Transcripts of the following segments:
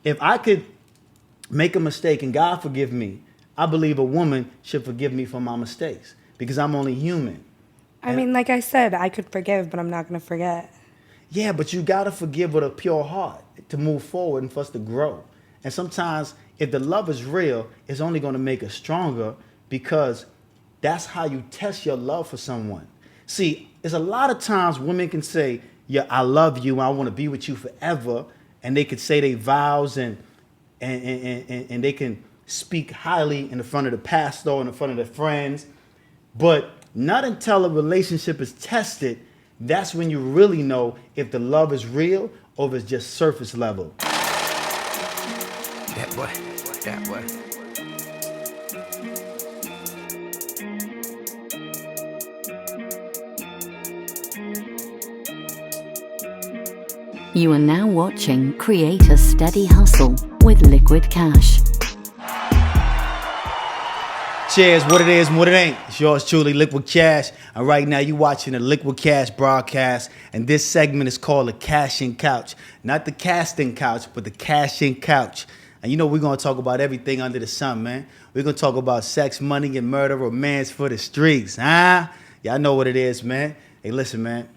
if I could make a mistake and God forgive me, I believe a woman should forgive me for my mistakes because I'm only human. I mean, like I said, I could forgive, but I'm not going to forget. Yeah, but you gotta forgive with a pure heart to move forward and for us to grow. And sometimes, if the love is real, it's only gonna make us stronger because that's how you test your love for someone. See, there's a lot of times women can say, "Yeah, I love you. I want to be with you forever," and they could say they vows and they can speak highly in the front of the pastor and in front of their friends, but not until a relationship is tested, that's when you really know if the love is real or if it's just surface level. That boy. That boy. You are now watching Cre8te Steady Hustle with Likquidcash. Cheers, what it is and what it ain't. It's yours truly, Likquidcash. And right now you're watching the Likquidcash broadcast. And this segment is called the Cashing Couch. Not the casting couch, but the cashing couch. And you know we're going to talk about everything under the sun, man. We're going to talk about sex, money, and murder, romance for the streets, huh? Y'all know what it is, man. Hey, listen, man.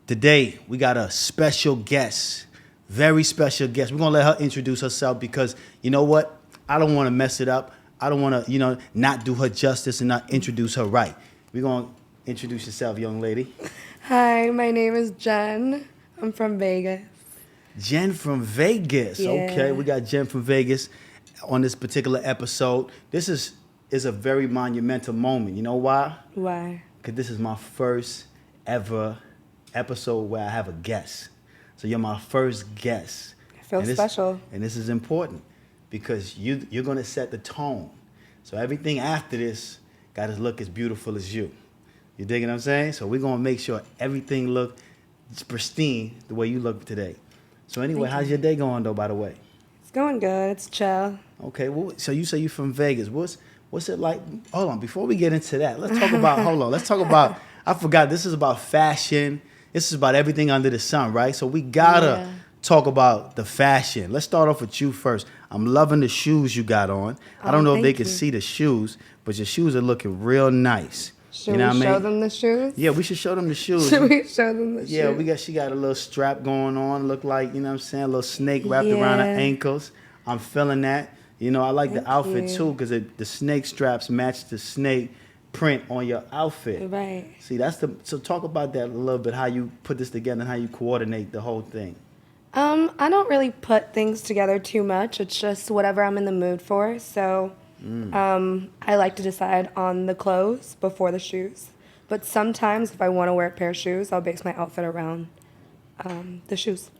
Today, we got a special guest. Very special guest. We're going to let her introduce herself because, you know what? I don't want to mess it up. I don't want to, not do her justice and not introduce her right. We're going to introduce yourself, young lady. Hi, my name is Jen. I'm from Vegas. Jen from Vegas. Yeah. Okay, we got Jen from Vegas on this particular episode. This is a very monumental moment. You know why? Why? Because this is my first ever episode where I have a guest. So you're my first guest. I feel special. And this is important because you're going to set the tone. So everything after this got to look as beautiful as you. You dig what I'm saying? So we're going to make sure everything look pristine the way you look today. So anyway, how's your day going though, by the way? It's going good. It's chill. Okay, well, so you say you're from Vegas. What's it like? Hold on, before we get into that, let's talk about, I forgot, this is about fashion. This is about everything under the sun, right? So we gotta talk about the fashion. Let's start off with you first. I'm loving the shoes you got on. I don't know if they can see the shoes, but your shoes are looking real nice. Should we show them the shoes? Yeah, we should show them the shoes. Should we show them the shoes? Yeah, she got a little strap going on. Look like, a little snake wrapped around her ankles. I'm feeling that. I like the outfit too because the snake straps match the snake print on your outfit. Right. See, so talk about that a little bit, how you put this together and how you coordinate the whole thing. I don't really put things together too much. It's just whatever I'm in the mood for. So I like to decide on the clothes before the shoes. But sometimes if I want to wear a pair of shoes, I'll base my outfit around the shoes.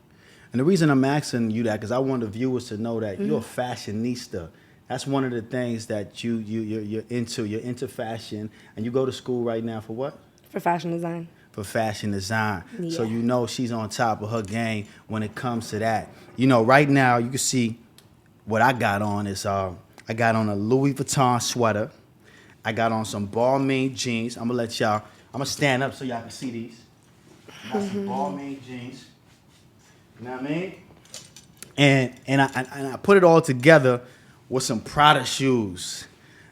And the reason I'm asking you that, because I want the viewers to know that you're a fashionista. That's one of the things that you're into. You're into fashion. And you go to school right now for what? For fashion design. For fashion design. Yeah. So she's on top of her game when it comes to that. Right now you can see what I got on is I got on a Louis Vuitton sweater. I got on some Balmain jeans. I'm gonna stand up so y'all can see these. I got some Balmain jeans. You know what I mean? And I put it all together with some Prada shoes.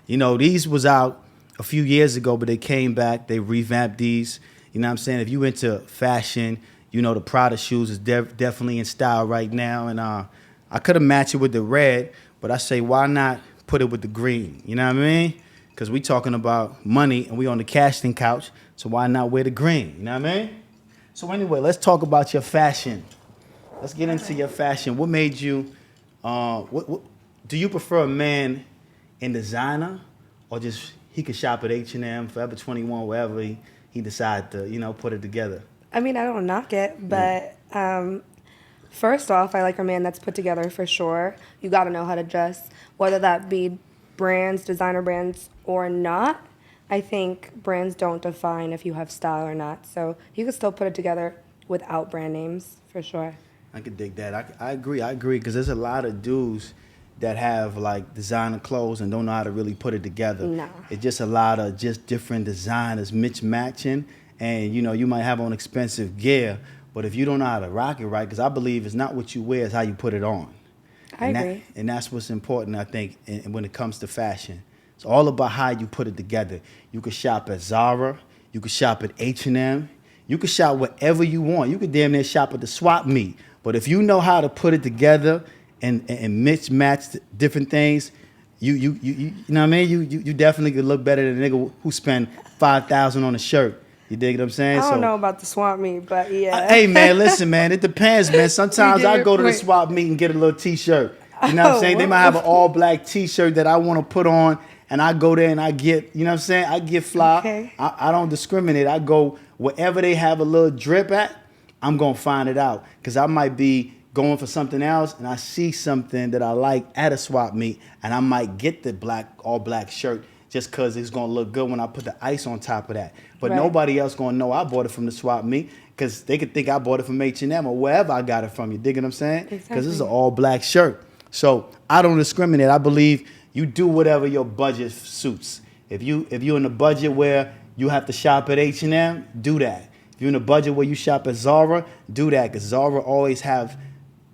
These was out a few years ago, but they came back. They revamped these. You know what I'm saying? If you into fashion, the Prada shoes is definitely in style right now. And I could have matched it with the red, but I say, why not put it with the green? You know what I mean? Because we talking about money and we on the casting couch, so why not wear the green? You know what I mean? So anyway, let's talk about your fashion. Let's get into your fashion. What made you, do you prefer a man in designer or just he could shop at H&M, Forever 21, wherever he decide to, put it together? I mean, I don't knock it, but first off, I like a man that's put together for sure. You got to know how to dress, whether that be brands, designer brands, or not. I think brands don't define if you have style or not. So you can still put it together without brand names, for sure. I could dig that. I agree, because there's a lot of dudes that have like designer clothes and don't know how to really put it together. No. It's just a lot of just different designers mismatching, and you might have on expensive gear, but if you don't know how to rock it right, because I believe it's not what you wear, it's how you put it on. I agree. And that's what's important, I think, when it comes to fashion. It's all about how you put it together. You can shop at Zara. You can shop at H&M. You can shop wherever you want. You could damn near shop at the swap meet. But if you know how to put it together and mix match different things, you know what I mean? You definitely could look better than a nigga who spend $5,000 on a shirt. You dig what I'm saying? I don't know about the swap meet, but yeah. Hey man, listen man, it depends, man. Sometimes I go to the Wait. swap meet and get a little t-shirt. You know what I'm saying? They might have an all black t-shirt that I want to put on, and I go there and I get, you know what I'm saying? I get fly. Okay. I don't discriminate. I go wherever they have a little drip at, I'm gonna find it out. Cause I might be going for something else and I see something that I like at a swap meet, and I might get the all black shirt just cause it's gonna look good when I put the ice on top of that. But Right. nobody else gonna know I bought it from the swap meet, cause they could think I bought it from H&M or wherever I got it from. You dig what I'm saying? Cause this is an Exactly. all black shirt. So I don't discriminate. I believe you do whatever your budget suits. If you're in a budget where you have to shop at H&M, do that. If you're in a budget where you shop at Zara, do that. Cause Zara always have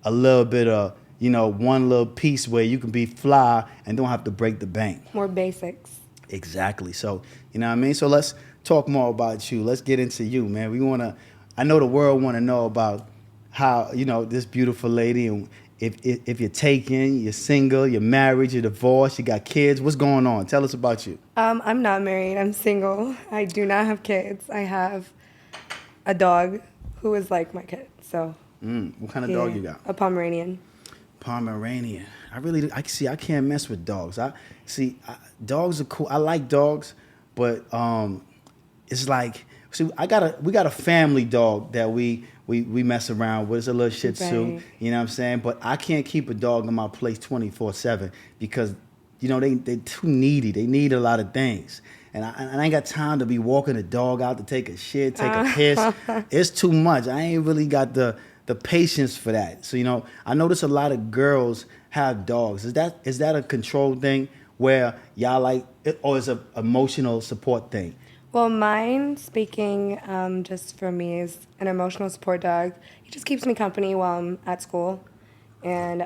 a little bit of, you know, one little piece where you can be fly and don't have to break the bank. More basics. Exactly. So, you know what I mean? So let's talk more about you. Let's get into you, man. I know the world want to know about how, you know, this beautiful lady, and if you're taken, you're single, you're married, you're divorced, you got kids. What's going on? Tell us about you. I'm not married. I'm single. I do not have kids. I have a dog who is like my kid. So What kind of dog you got? A Pomeranian. Pomeranian. I can't mess with dogs. Dogs are cool. I like dogs, but it's like, see, we got a family dog that we mess around with. It's a little Shih Tzu, Right. you know what I'm saying? But I can't keep a dog in my place 24/7 because, you know, they too needy. They need a lot of things. And I ain't got time to be walking the dog out to take a shit, take a piss. It's too much. I ain't really got the patience for that. So, you know, I notice a lot of girls have dogs. Is that a control thing where y'all like it, or is it an emotional support thing? Well, mine, speaking just for me, is an emotional support dog. He just keeps me company while I'm at school and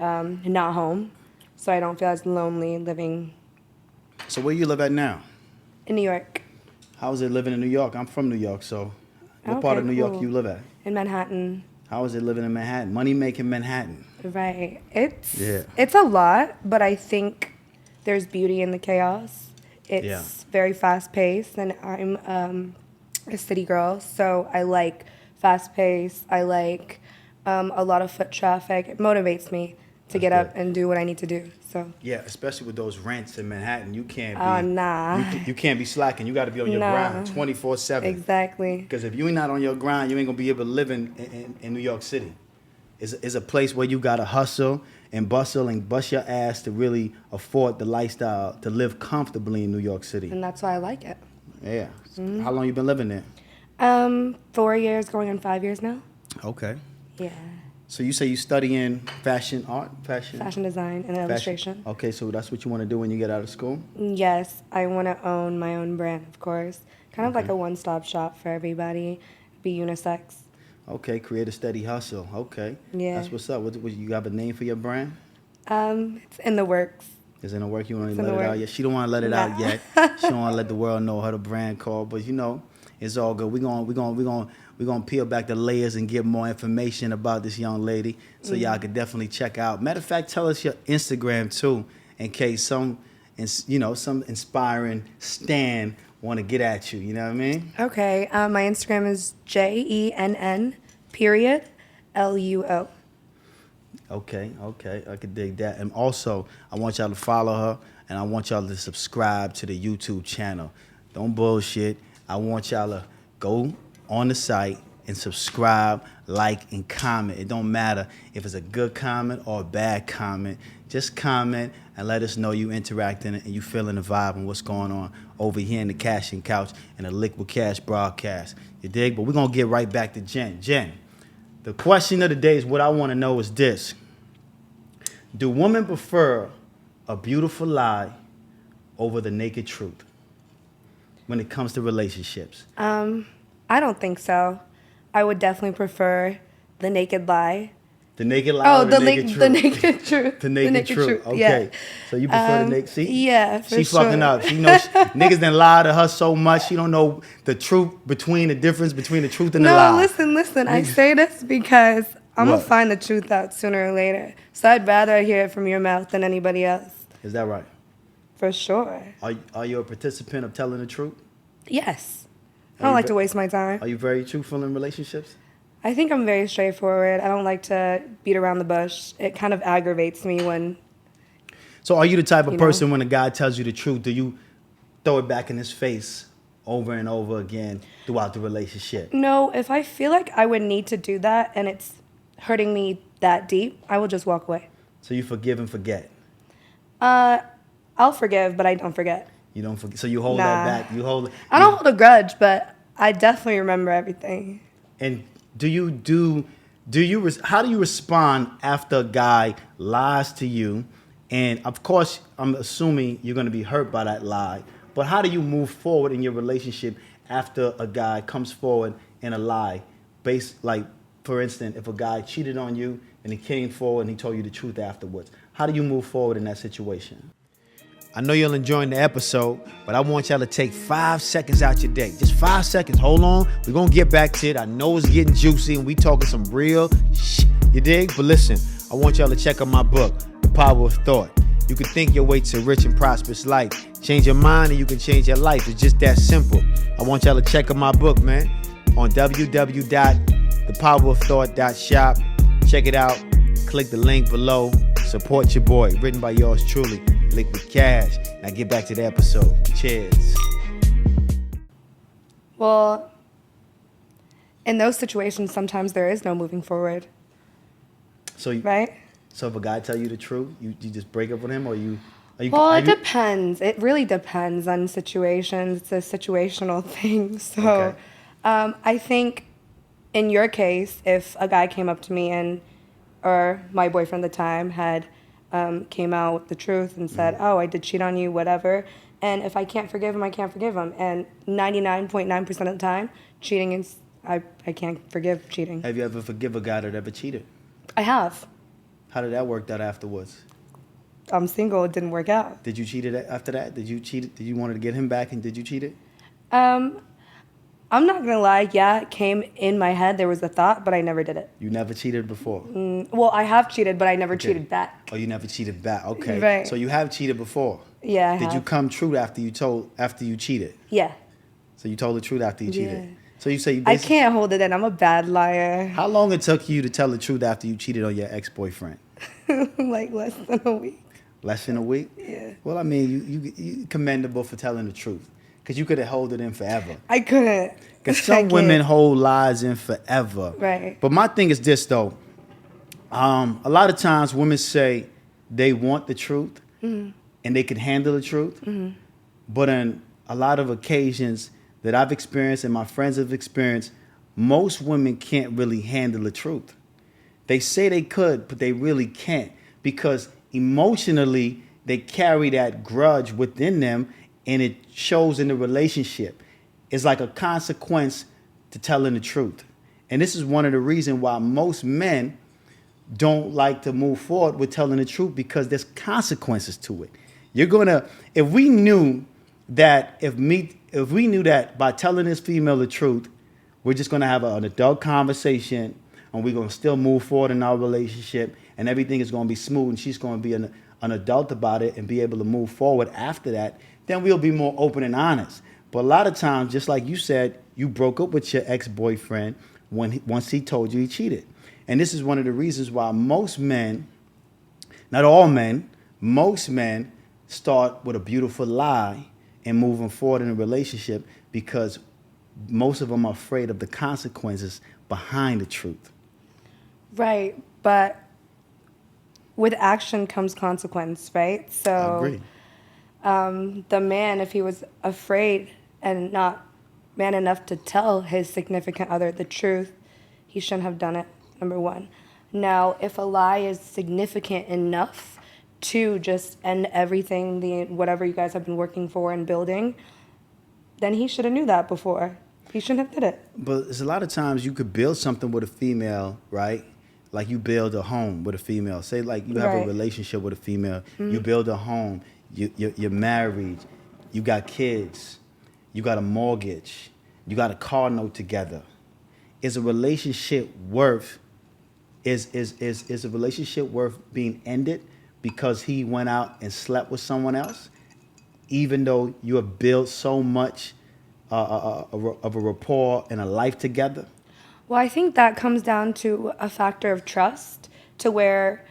not home, so I don't feel as lonely living So where you live at now? in New York, How is it living in New York? I'm from New York, so what Okay, part of New York cool. you live at? in Manhattan. How is it living in Manhattan? Money making Manhattan. Right. It's Yeah. a lot, but I think there's beauty in the chaos. It's Yeah. very fast paced, and I'm a city girl, so I like fast pace. I like a lot of foot traffic. It motivates me to get up good. and do what I need to do. So Yeah, especially with those rents in Manhattan, you can't be. nah. You can't be slacking. You got to be on your Nah. grind 24/7. Exactly. Because if you're not on your grind, you ain't gonna be able to live in New York City. It's a place where you gotta hustle and bustle and bust your ass to really afford the lifestyle to live comfortably in New York City. And that's why I like it. Yeah. Mm-hmm. How long you been living there? 4 years, going on 5 years now. Okay. Yeah. So you say you studying fashion art, Fashion design and illustration. Okay, so that's what you want to do when you get out of school? Yes, I want to own my own brand, of course. Kind of like a one-stop shop for everybody. Be unisex. Okay, create a steady hustle. Okay. Yeah. That's what's up. What you got a name for your brand? It's in the works. Is it in the work? You want to It's in let the it out works. yet? She don't want to let it Nah. out yet. She don't want to let the world know her the brand called. But you know, it's all good. We're gonna peel back the layers and get more information about this young lady, so y'all can definitely check out. Matter of fact, tell us your Instagram too, in case some inspiring stan want to get at you. You know what I mean? Okay, my Instagram is JENN_LUO. Okay, I could dig that. And also, I want y'all to follow her, and I want y'all to subscribe to the YouTube channel. Don't bullshit. I want y'all to go on the site and subscribe, like, and comment. It don't matter if it's a good comment or a bad comment. Just comment and let us know you interacting and you feeling the vibe and what's going on over here in the Cash and Couch and the Likquidcash broadcast. You dig? But we're going to get right back to Jen. Jen, the question of the day is what I want to know is this. Do women prefer a beautiful lie over the naked truth when it comes to relationships? I don't think so. I would definitely prefer the naked lie The naked lie. Oh, or the naked truth. the naked truth. The naked truth. Okay. Yeah. So you prefer the naked? See? Yeah, for She fucking sure. up. She knows niggas done lie to her so much. She don't know the truth the difference between the truth and the lie. No, listen. I say this because I'm What? gonna find the truth out sooner or later. So I'd rather hear it from your mouth than anybody else. Is that right? For sure. Are you a participant of telling the truth? Yes. I Are don't you like ve- to waste my time. Are you very truthful in relationships? I think I'm very straightforward. I don't like to beat around the bush. It kind of aggravates me when. So are you the type of You know? person when a guy tells you the truth, do you throw it back in his face over and over again throughout the relationship? No, if I feel like I would need to do that and it's hurting me that deep, I will just walk away. So you forgive and forget. I'll forgive, but I don't forget. You don't forget. So you hold Nah. that back. You hold. I don't hold a grudge, but I definitely remember everything. And how do you respond after a guy lies to you? And of course, I'm assuming you're going to be hurt by that lie. But how do you move forward in your relationship after a guy comes forward in a lie? Like, for instance, if a guy cheated on you and he came forward and he told you the truth afterwards, how do you move forward in that situation? I know you're enjoying the episode, but I want y'all to take 5 seconds out your day. Just 5 seconds. Hold on. We're going to get back to it. I know it's getting juicy and we talking some real shit. You dig? But listen, I want y'all to check out my book, The Power of Thought. You can think your way to a rich and prosperous life. Change your mind and you can change your life. It's just that simple. I want y'all to check out my book, man, on www.thepowerofthought.shop. Check it out. Click the link below. Support your boy. Written by yours truly, Likquidcash. Now get back to the episode. Cheers. Well, in those situations, sometimes there is no moving forward, So, right? So if a guy tell you the truth, you just break up with him, or you? Well, it depends. It really depends on situations. It's a situational thing. So Okay. I think in your case, if a guy came up to me or my boyfriend at the time had came out with the truth and said, oh, I did cheat on you, whatever. And if I can't forgive him, I can't forgive him. And 99.9% of the time, cheating is, I can't forgive cheating. Have you ever forgive a guy that ever cheated? I have. How did that work out afterwards? I'm single. It didn't work out. Did you cheat it after that? Did you cheat it? Did you want to get him back and did you cheat it? I'm not gonna lie. Yeah, it came in my head. There was a thought, but I never did it. You never cheated before? Well, I have cheated, but I never Okay. cheated back. Oh, you never cheated back. Okay. Right. So you have cheated before. Yeah, I Did you have. come true after you cheated? Yeah. So you told the truth after you Yeah. cheated. So you say you I basically, can't hold it in. I'm a bad liar. How long it took you to tell the truth after you cheated on your ex-boyfriend? Like less than a week. Less than a week? Yeah. Well, I mean, you commendable for telling the truth, because you could have held it in forever. I couldn't. Because I some can't. women hold lies in forever. Right. But my thing is this, though. A lot of times women say they want the truth and they can handle the truth. But on a lot of occasions that I've experienced and my friends have experienced, most women can't really handle the truth. They say they could, but they really can't, because emotionally they carry that grudge within them and it shows in the relationship. It's like a consequence to telling the truth. And this is one of the reasons why most men don't like to move forward with telling the truth, because there's consequences to it. If we knew that by telling this female the truth, we're just gonna have an adult conversation and we're gonna still move forward in our relationship and everything is gonna be smooth and she's gonna be an adult about it and be able to move forward after that, then we'll be more open and honest. But a lot of times, just like you said, you broke up with your ex-boyfriend once he told you he cheated. And this is one of the reasons why most men, not all men, most men start with a beautiful lie and moving forward in a relationship, because most of them are afraid of the consequences behind the truth. Right, but with action comes consequence, right? So I agree. The man, if he was afraid and not man enough to tell his significant other the truth, he shouldn't have done it, number one. Now, if a lie is significant enough to just end everything, whatever you guys have been working for and building, then he should have knew that before. He shouldn't have did it. But there's a lot of times you could build something with a female, right? like you build a home with a female. Say like you have a Right. relationship with a female. You build a home. You're married. You got kids. You got a mortgage. You got a car note together. Is a relationship worth a relationship worth being ended because he went out and slept with someone else, even though you have built so much of a rapport and a life together? Well, I think that comes down to a factor of trust, to where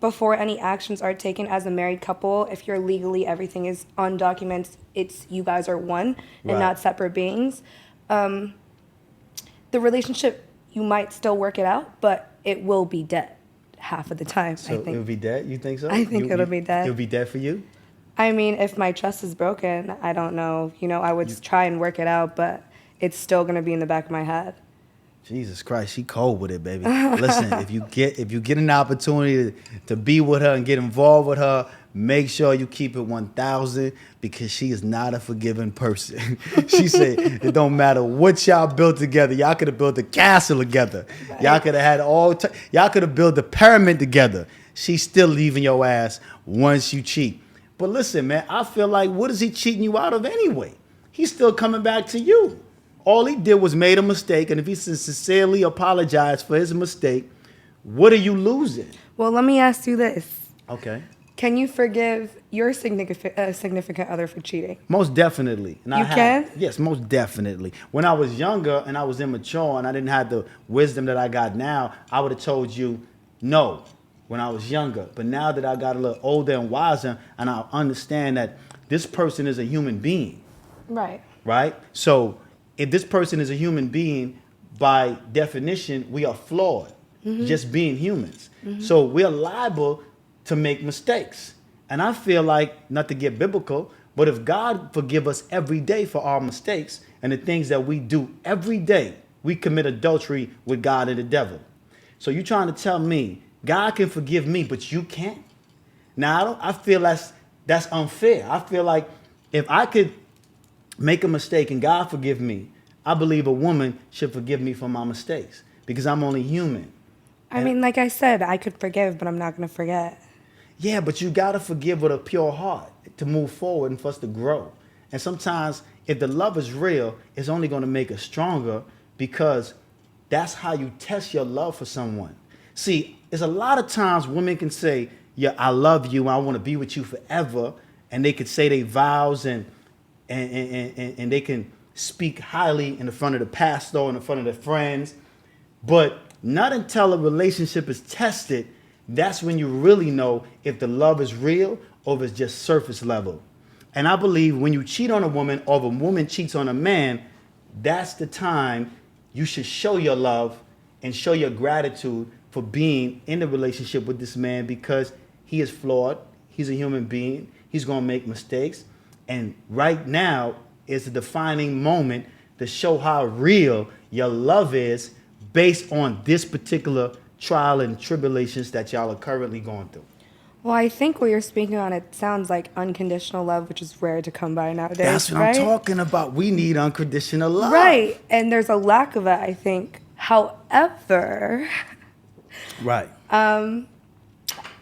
before any actions are taken as a married couple, if you're legally, everything is on documents, it's you guys are one and Right. not separate beings. The relationship, you might still work it out, but it will be dead half of the time, So I it'll think. be dead? You think so? I think it'll be dead. It'll be dead for you? I mean, if my trust is broken, I don't know. I would try and work it out, but it's still going to be in the back of my head. Jesus Christ, she cold with it, baby. Listen, if you get an opportunity to be with her and get involved with her, make sure you keep it 1,000 because she is not a forgiving person. She said it don't matter what y'all built together. Y'all could have built a castle together. Right. Y'all could have had y'all could have built a pyramid together. She's still leaving your ass once you cheat. But listen, man, I feel like what is he cheating you out of anyway? He's still coming back to you. All he did was made a mistake, and if he sincerely apologized for his mistake, what are you losing? Well, let me ask you this. Okay. Can you forgive your significant other for cheating? Most definitely. And I You have. can? Yes, most definitely. When I was younger and I was immature and I didn't have the wisdom that I got now, I would have told you no when I was younger. But now that I got a little older and wiser and I understand that this person is a human being, Right. right? So if this person is a human being, by definition, we are flawed, just being humans. So we are liable to make mistakes. And I feel like, not to get biblical, but if God forgive us every day for our mistakes and the things that we do every day, we commit adultery with God and the devil. So you trying to tell me God can forgive me, but you can't? Now, I feel that's unfair. I feel like if I could make a mistake and God forgive me, I believe a woman should forgive me for my mistakes because I'm only human. I mean, like I said, I could forgive, but I'm not going to forget. Yeah, but you got to forgive with a pure heart to move forward and for us to grow. And sometimes if the love is real, it's only going to make us stronger because that's how you test your love for someone. See, there's a lot of times women can say, yeah, I love you, I want to be with you forever. And they could say their vows and they can speak highly in the front of the pastor or in the front of their friends. But not until a relationship is tested, that's when you really know if the love is real or if it's just surface level. And I believe when you cheat on a woman or if a woman cheats on a man, that's the time you should show your love and show your gratitude for being in the relationship with this man because he is flawed. He's a human being. He's going to make mistakes. And right now is a defining moment to show how real your love is based on this particular trial and tribulations that y'all are currently going through. Well, I think what you're speaking on, it sounds like unconditional love, which is rare to come by nowadays. That's what right? I'm talking about. We need unconditional love. Right. And there's a lack of it, I think. However, Right.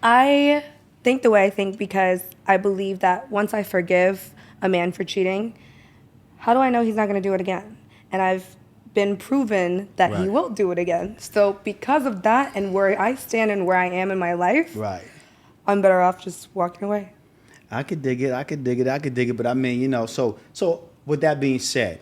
I think the way I think because I believe that once I forgive a man for cheating, how do I know he's not going to do it again? And I've been proven that he Right. will do it again. So because of that and where I stand and where I am in my life, Right. I'm better off just walking away. I could dig it. But I mean, so with that being said,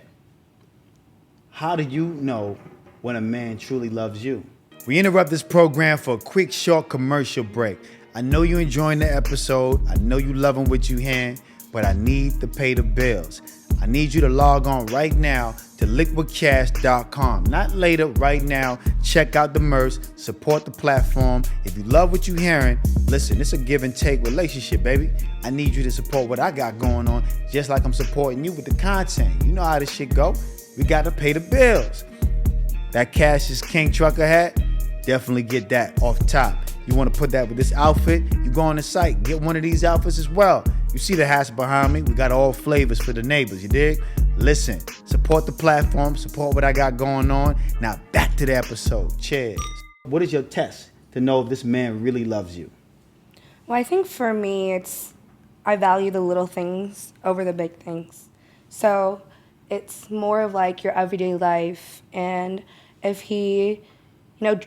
how do you know when a man truly loves you? We interrupt this program for a quick, short commercial break. I know you're enjoying the episode. I know you loving what you hearing, but I need to pay the bills. I need you to log on right now to Likquidcash.com. Not later, right now. Check out the merch, support the platform. If you love what you're hearing, listen, it's a give and take relationship, baby. I need you to support what I got going on, just like I'm supporting you with the content. You know how this shit go. We got to pay the bills. That Cash is King trucker hat, definitely get that off top. You want to put that with this outfit, you go on the site, get one of these outfits as well. You see the hats behind me, we got all flavors for the neighbors, you dig? Listen, support the platform, support what I got going on. Now back to the episode. Cheers. What is your test to know if this man really loves you? Well, I think for me, I value the little things over the big things. So it's more of like your everyday life, and if he,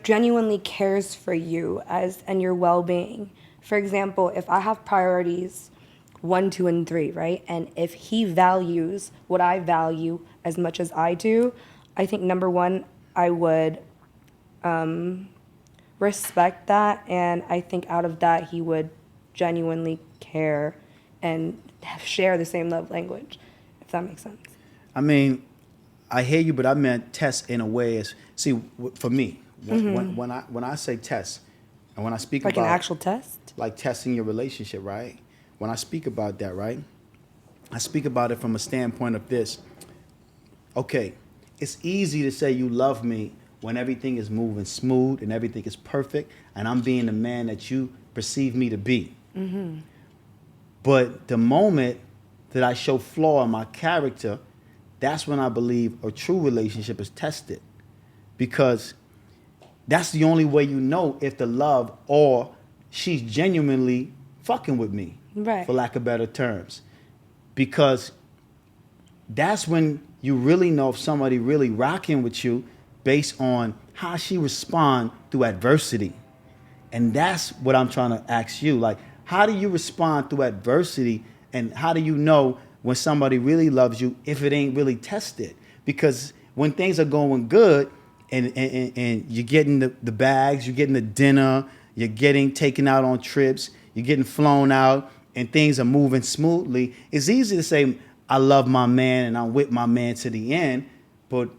genuinely cares for you and your well-being. For example, if I have priorities 1, 2, and 3, right, and if he values what I value as much as I do, I think number one, I would respect that, and I think out of that he would genuinely care and share the same love language, if that makes sense. I mean, I hear you, but I meant test in a way as for me when I say test, and when I speak Like about an actual test? like testing your relationship, right? When I speak about that, right, I speak about it from a standpoint of this. Okay, it's easy to say you love me when everything is moving smooth and everything is perfect, and I'm being the man that you perceive me to be. But the moment that I show flaw in my character, that's when I believe a true relationship is tested. Because that's the only way you know if the love or she's genuinely fucking with me, Right. for lack of better terms. Because that's when you really know if somebody really rocking with you based on how she respond through adversity. And that's what I'm trying to ask you. Like, how do you respond through adversity, and how do you know when somebody really loves you if it ain't really tested? Because when things are going good and you're getting the bags, you're getting the dinner, you're getting taken out on trips, you're getting flown out, and things are moving smoothly, it's easy to say, I love my man and I'm with my man to the end. But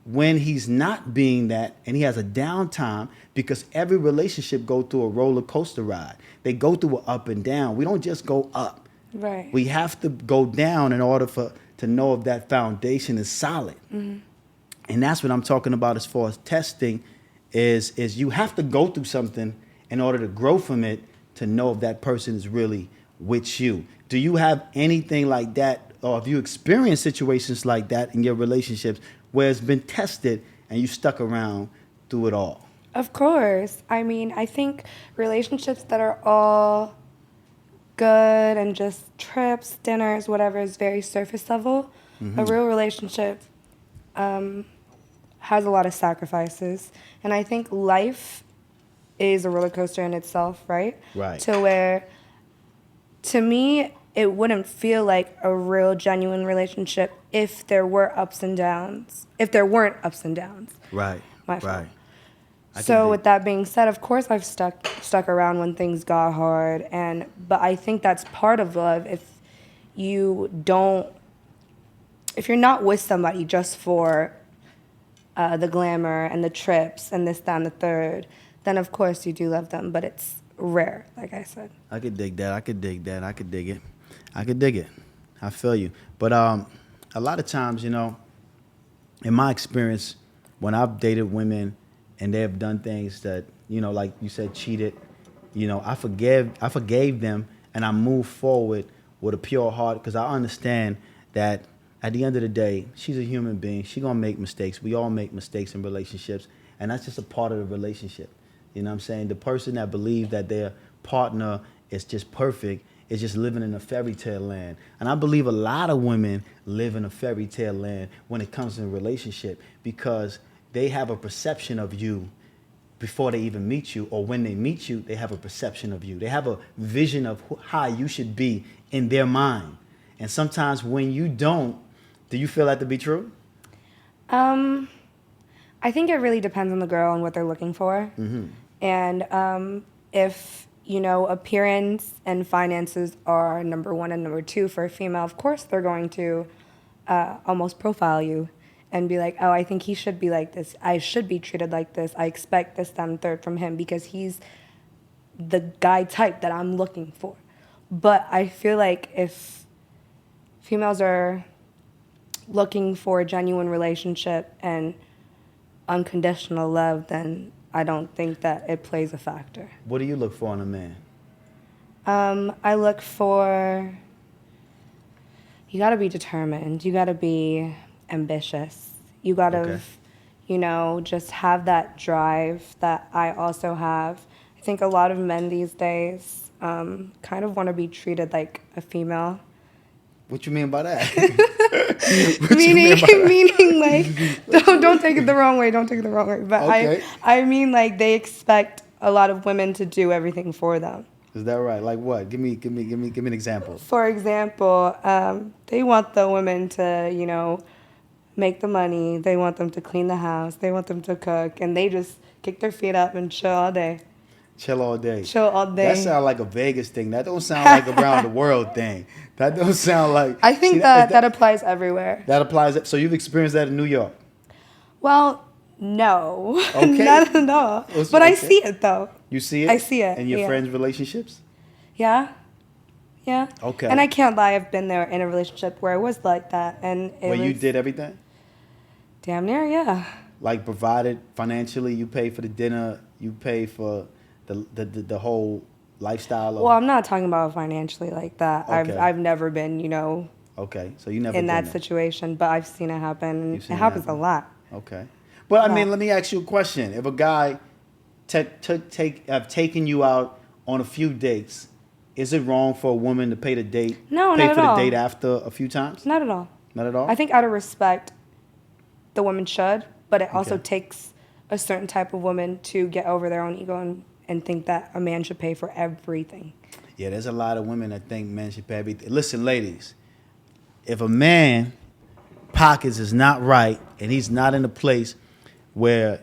when he's not being that and he has a downtime, because every relationship go through a roller coaster ride. They go through an up and down. We don't just go up. Right. We have to go down in order to know if that foundation is solid. And that's what I'm talking about as far as testing is you have to go through something in order to grow from it to know if that person is really with you. Do you have anything like that, or have you experienced situations like that in your relationships where it's been tested and you stuck around through it all? Of course. I mean, I think relationships that are all good and just trips, dinners, whatever is very surface level. A real relationship has a lot of sacrifices. And I think life is a roller coaster in itself, right? Right. To where, to me, it wouldn't feel like a real, genuine relationship if there were ups and downs. If there weren't ups and downs. Right. My fault. Right. So with that being said, of course I've stuck around when things got hard, but I think that's part of love. If you're not with somebody just for the glamour and the trips and this, that, and the third, then of course you do love them, but it's rare, like I said. I could dig that. I could dig that. I could dig it. I could dig it. I feel you. But a lot of times, in my experience, when I've dated women and they have done things that, like you said, cheated, I forgave them, and I moved forward with a pure heart, because I understand that at the end of the day, she's a human being. She's going to make mistakes. We all make mistakes in relationships, and that's just a part of the relationship. You know what I'm saying? The person that believes that their partner is just perfect is just living in a fairy tale land. And I believe a lot of women live in a fairy tale land when it comes to a relationship, because they have a perception of you before they even meet you, or when they meet you, they have a perception of you. They have a vision of how you should be in their mind. And sometimes when you don't, do you feel that to be true? I think it really depends on the girl and what they're looking for. And if, appearance and finances are number one and number two for a female, of course they're going to almost profile you and be like, oh, I think he should be like this. I should be treated like this. I expect this, that, and third from him because he's the guy type that I'm looking for. But I feel like if females are looking for a genuine relationship and unconditional love, then I don't think that it plays a factor. What do you look for in a man? I look for, you gotta be determined. You gotta be ambitious. You gotta, just have that drive that I also have. I think a lot of men these days kind of want to be treated like a female. What you mean by that? What you mean by that? Meaning like, don't take it the wrong way. Don't take it the wrong way. But Okay. I mean like they expect a lot of women to do everything for them. Is that right? Like what? Give me an example. For example, they want the women to, make the money. They want them to clean the house. They want them to cook, and they just kick their feet up and chill all day. Chill all day. Chill all day. That sounds like a Vegas thing. That don't sound like around the world thing. That don't sound like. I think See, that applies everywhere. That applies. So you've experienced that in New York. Well, no, Okay. not at all. What's- But I okay. see it though. You see it. I see it, in your yeah. friends' relationships. Yeah. Yeah. Okay. And I can't lie, I've been there in a relationship where it was like that, and it Where was you did everything. damn near, yeah. Like provided financially, you pay for the dinner, you pay for the whole lifestyle. Of, Well, I'm not talking about financially like that. Okay. I've never been, okay, so you never in done that situation, but I've seen it happen. And You've it seen it happens a happen. lot. Okay, but I mean, Yeah. let me ask you a question. If a guy have taken you out on a few dates, is it wrong for a woman to pay the date? No, pay not for at the all. date after a few times? Not at all. Not at all. I think out of respect, the woman should, but it also Okay. takes a certain type of woman to get over their own ego and think that a man should pay for everything. Yeah, there's a lot of women that think men should pay everything. Listen, ladies, if a man pockets is not right and he's not in a place where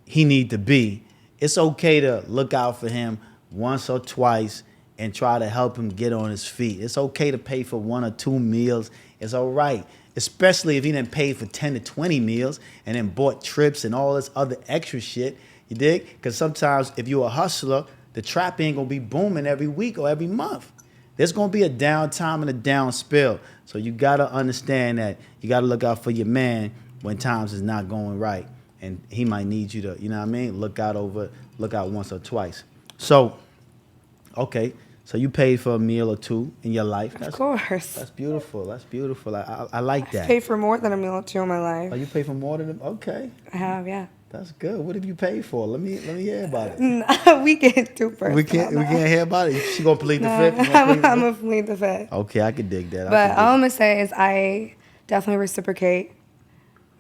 he need to be, it's okay to look out for him once or twice and try to help him get on his feet. It's okay to pay for 1 or 2 meals. It's all right, especially if he didn't pay for 10 to 20 meals and then bought trips and all this other extra shit. You dig? Because sometimes if you're a hustler, the trap ain't gonna be booming every week or every month. There's gonna be a downtime and a down spill. So you gotta understand that you gotta look out for your man when times is not going right. And he might need you to, you know what I mean? Look out once or twice. So, okay, so you paid for a meal or two in your life. Of course. That's beautiful. That's beautiful. I like that. Paid for more than a meal or two in my Oh, life. you pay for more than them? Okay. I have, yeah. That's good. What have you paid for? Let me hear about it. We get too personal. We can't hear about it. She gonna plead the No, fifth. You gonna plead the I'm fifth? a plead the fifth. Okay, I could dig that. But all I'm gonna say is I definitely reciprocate.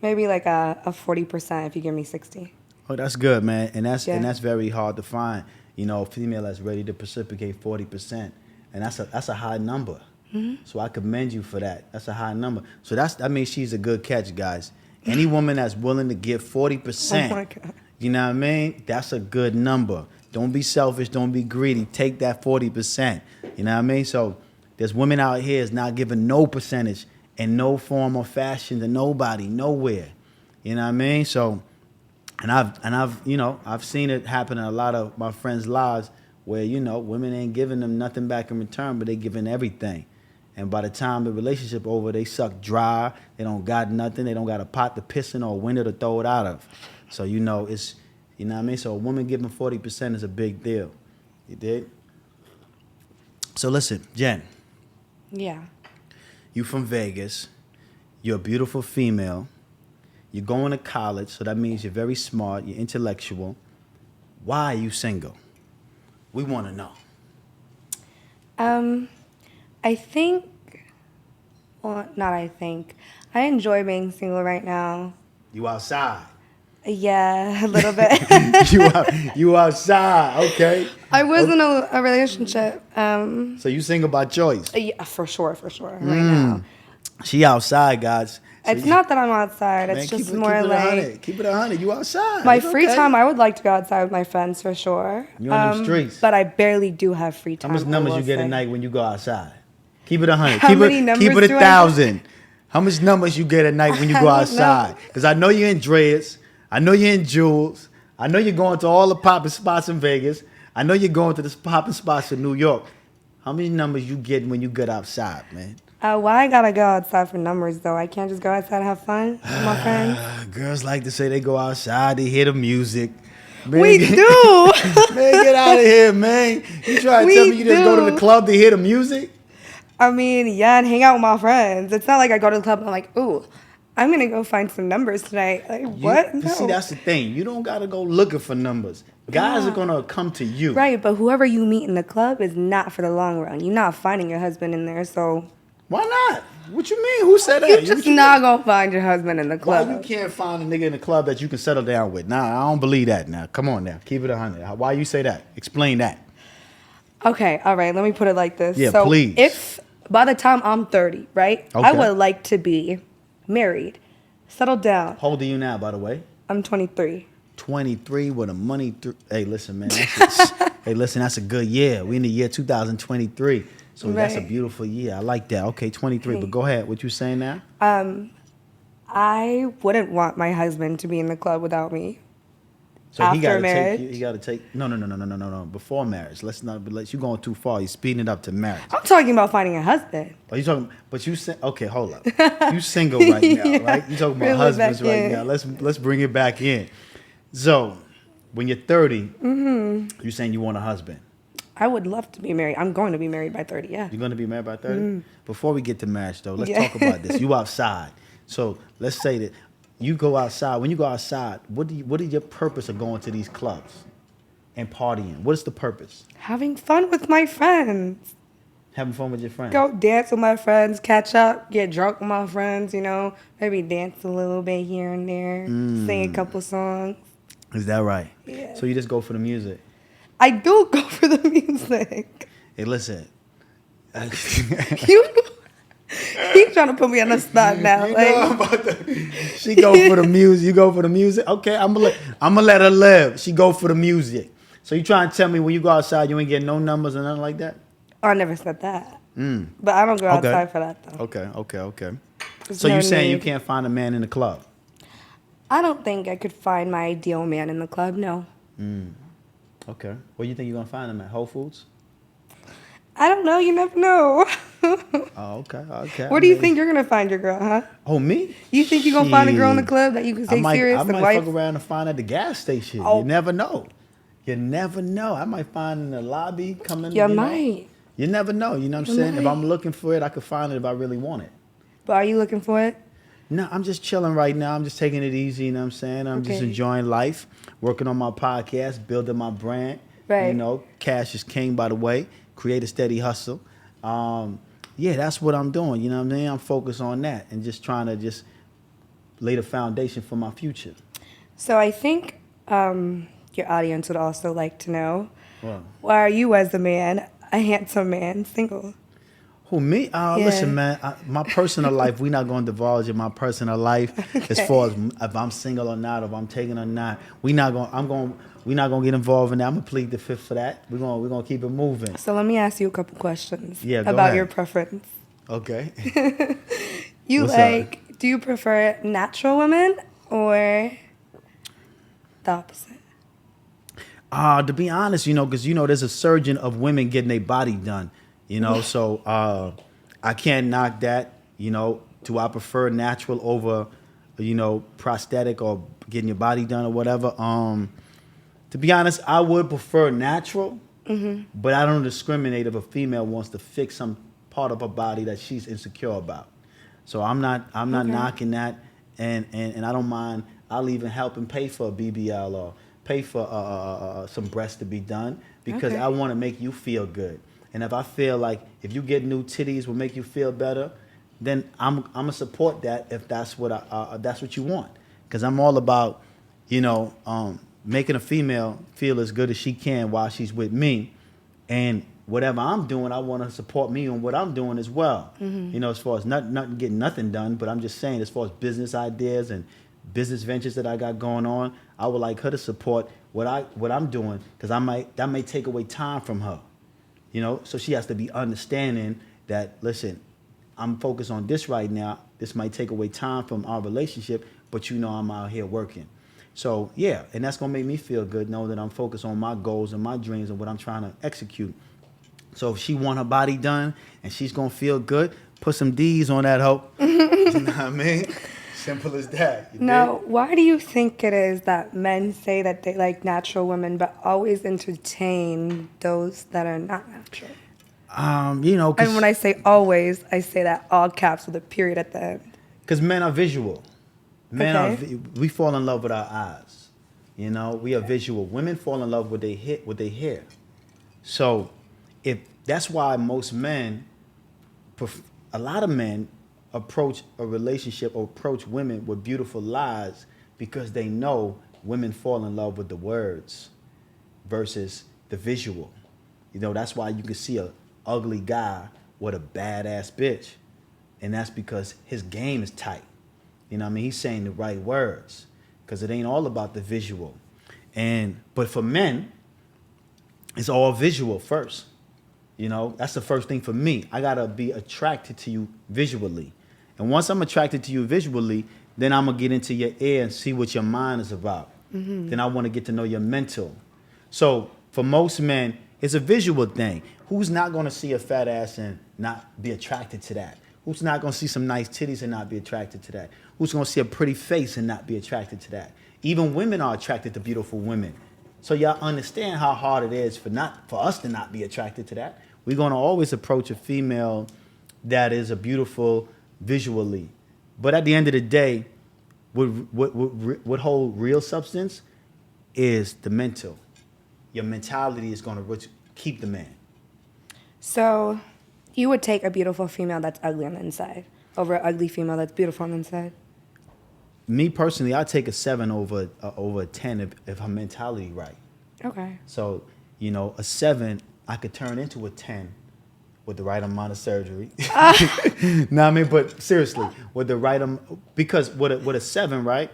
Maybe like a 40% if you give me 60. Oh, that's good, man. And that's Yeah. very hard to find. You know, a female that's ready to reciprocate 40%, and that's a high number. Mm-hmm. So I commend you for that. That's a high number. So that means she's a good catch, guys. Any woman that's willing to give 40%, Oh my God. you know what I mean? That's a good number. Don't be selfish. Don't be greedy. Take that 40%. You know what I mean? So there's women out here is not giving no percentage in no form or fashion to nobody, nowhere. You know what I mean? So, and I've seen it happen in a lot of my friends' lives where, women ain't giving them nothing back in return, but they giving everything. And by the time the relationship over, they suck dry. They don't got nothing. They don't got a pot to piss in or a window to throw it out of. So, it's, you know what I mean? So a woman giving 40% is a big deal. You dig? So listen, Jen, Yeah. you from Vegas. You're a beautiful female. You're going to college, so that means you're very smart. You're intellectual. Why are you single? We want to know. I think, well, not I think. I enjoy being single right now. You outside. Yeah, a little bit. You outside, okay. I was in a relationship. So you single by choice. Yeah, for sure, right now. She outside, guys. So It's not that I'm outside. man, It's keep just it more 100. like Keep it 100. You outside. my It's free okay. time. I would like to go outside with my friends for sure. You on them streets. But I barely do have free How time. much numbers I you will get a say. night when you go outside? Keep it 100. How many numbers keep it do I 1,000. How much numbers you get a night when you go I don't outside? Because I know you're in Dreads. I know you're in Jewels. I know you're going to all the popping spots in Vegas. I know you're going to the popping spots in New York. How many numbers you get when you get outside, man? Why I gotta go outside for numbers though? I can't just go outside and have fun with my friends. Girls like to say they go outside, they hear the music. Man, We do. Man, get out of here, man. You try to We tell me you just go to do. the club to hear the music? I mean, yeah, and hang out with my friends. It's not like I go to the club and I'm like, ooh, I'm gonna go find some numbers tonight. Like what? No. See, that's the thing. You don't gotta go looking for numbers. Guys are gonna come to you. Right, but whoever you meet in the club is not for the long run. You're not finding your husband in there, so Why not? What you mean? Who said that? you're just not gonna find your husband in the Why club. you can't find a nigga in the club that you can settle down with? Nah, I don't believe that. Now, come on now, keep it 100. Why you say that? Explain that. Okay, all right. Let me put it like this. Yeah, so please. If by the time I'm 30, right, I Okay. would like to be married, settled down. How old are you now, by the way? I'm 23. 23 with a money. Hey, listen, man. That's a good year. We in the year 2023. So that's a Right. beautiful year. I like that. Okay, 23. But go ahead. What you saying now? I wouldn't want my husband to be in the club without me. So After he got to marriage? take you. He got to take. No. Before marriage. Let's not. You going too far. You're speeding it up to marriage. I'm talking about finding a husband. Are you talking? But you said okay. Hold up. You single right now, Yeah. right? You talking about Reel it husbands back right in. now. Let's bring it back in. So, when you're 30, you saying you want a husband. I would love to be married. I'm going to be married by 30, yeah. You're going to be married by 30? Before we get to marriage, though, let's Yeah. talk about this. You outside. So let's say that you go outside. When you go outside, what is your purpose of going to these clubs and partying? What is the purpose? Having fun with my friends. Having fun with your friends. Go dance with my friends, catch up, get drunk with my friends, maybe dance a little bit here and there, sing a couple songs. Is that right? Yeah. So you just go for the music. I do go for the music. Hey, listen. You He's trying to put me on the spot now. You Like, know about the, she go for the music. You go for the music. Okay, I'm gonna let her live. She go for the music. So you trying to tell me when you go outside you ain't getting no numbers or nothing like that? I never said that. But I don't go Okay. outside for that though. Okay. There's So no you saying you need. can't find a man in the club? I don't think I could find my ideal man in the club. No. Okay. Where you think you're gonna find him at? Whole Foods? I don't know. You never know. Oh, okay. Where do you think you're gonna find your girl, huh? Oh, me? You think you're gonna find a girl in the Shit. club that you can stay serious I and might wife? fuck around and find at the gas station. Oh. You never know. You never know. I might find in the lobby coming. You might. You never know. You know what I'm You saying? If might. I'm looking for it, I could find it if I really want it. But are you looking for it? No, I'm just chilling right now. I'm just taking it easy, you know what I'm saying? I'm just Okay. enjoying life, working on my podcast, building my brand. Right. You know, cash is king, by the way. Create a steady hustle. Yeah, that's what I'm doing, you know what I mean? I'm focused on that and just trying to just lay the foundation for my future. So I think your audience would also like to know, Wow. why are you as a man, a handsome man, single? Who, me? Yeah. Listen, man, my personal life, we're not going to divulge in my personal life as far as if I'm single or not, if I'm taken or not. We're not going to get involved in that. I'm going to plead the fifth for that. We're going to keep it moving. So let me ask you a couple questions Yeah, go about ahead. your preference. Okay. You What's do you prefer natural women or the opposite? To be honest, because there's a surgeon of women getting their body done, so I can't knock that. Do I prefer natural over, prosthetic or getting your body done or whatever? To be honest, I would prefer natural, but I don't discriminate if a female wants to fix some part of her body that she's insecure about. So I'm not Okay. knocking that, and I don't mind. I'll even help and pay for a BBL or pay for some breasts to be done because Okay. I want to make you feel good. And if I feel like if you get new titties will make you feel better, then I'm gonna support that if that's what you want. Because I'm all about, making a female feel as good as she can while she's with me, and whatever I'm doing, I want to support me on what I'm doing as well. As far as not getting nothing done, but I'm just saying as far as business ideas and business ventures that I got going on, I would like her to support what I'm doing because that may take away time from her. So she has to be understanding that, listen, I'm focused on this right now. This might take away time from our relationship, but I'm out here working. So yeah, and that's gonna make me feel good, know that I'm focused on my goals and my dreams and what I'm trying to execute. So if she want her body done and she's gonna feel good, put some D's on that hoe. You know what I mean? Simple as that. You Now, dig? why do you think it is that men say that they like natural women but always entertain those that are not natural? 'Cause- And when I say always, I say that all caps with a period at the end. Because men are visual. Okay. We fall in love with our eyes. You know, we are visual. Women fall in love with they hear. So, if that's why most men, a lot of men, approach a relationship or approach women with beautiful lies because they know women fall in love with the words versus the visual. You know, that's why you can see a ugly guy with a badass bitch, and that's because his game is tight. You know what I mean? He's saying the right words because it ain't all about the visual. But for men, it's all visual first. You know, that's the first thing for me. I gotta be attracted to you visually. And once I'm attracted to you visually, then I'm gonna get into your ear and see what your mind is about. Then I wanna get to know your mental. So for most men, it's a visual thing. Who's not gonna see a fat ass and not be attracted to that? Who's not gonna see some nice titties and not be attracted to that? Who's gonna see a pretty face and not be attracted to that? Even women are attracted to beautiful women. So y'all understand how hard it is for us to not be attracted to that. We're gonna always approach a female that is a beautiful visually. But at the end of the day, what hold real substance is the mental. Your mentality is gonna keep the man. So, you would take a beautiful female that's ugly on the inside over an ugly female that's beautiful on the inside? Me personally, I take a 7 over a 10 if her mentality right. Okay. So, you know, a 7 I could turn into a 10 with the right amount of surgery. No, I mean, but seriously, with the right because with a 7, right?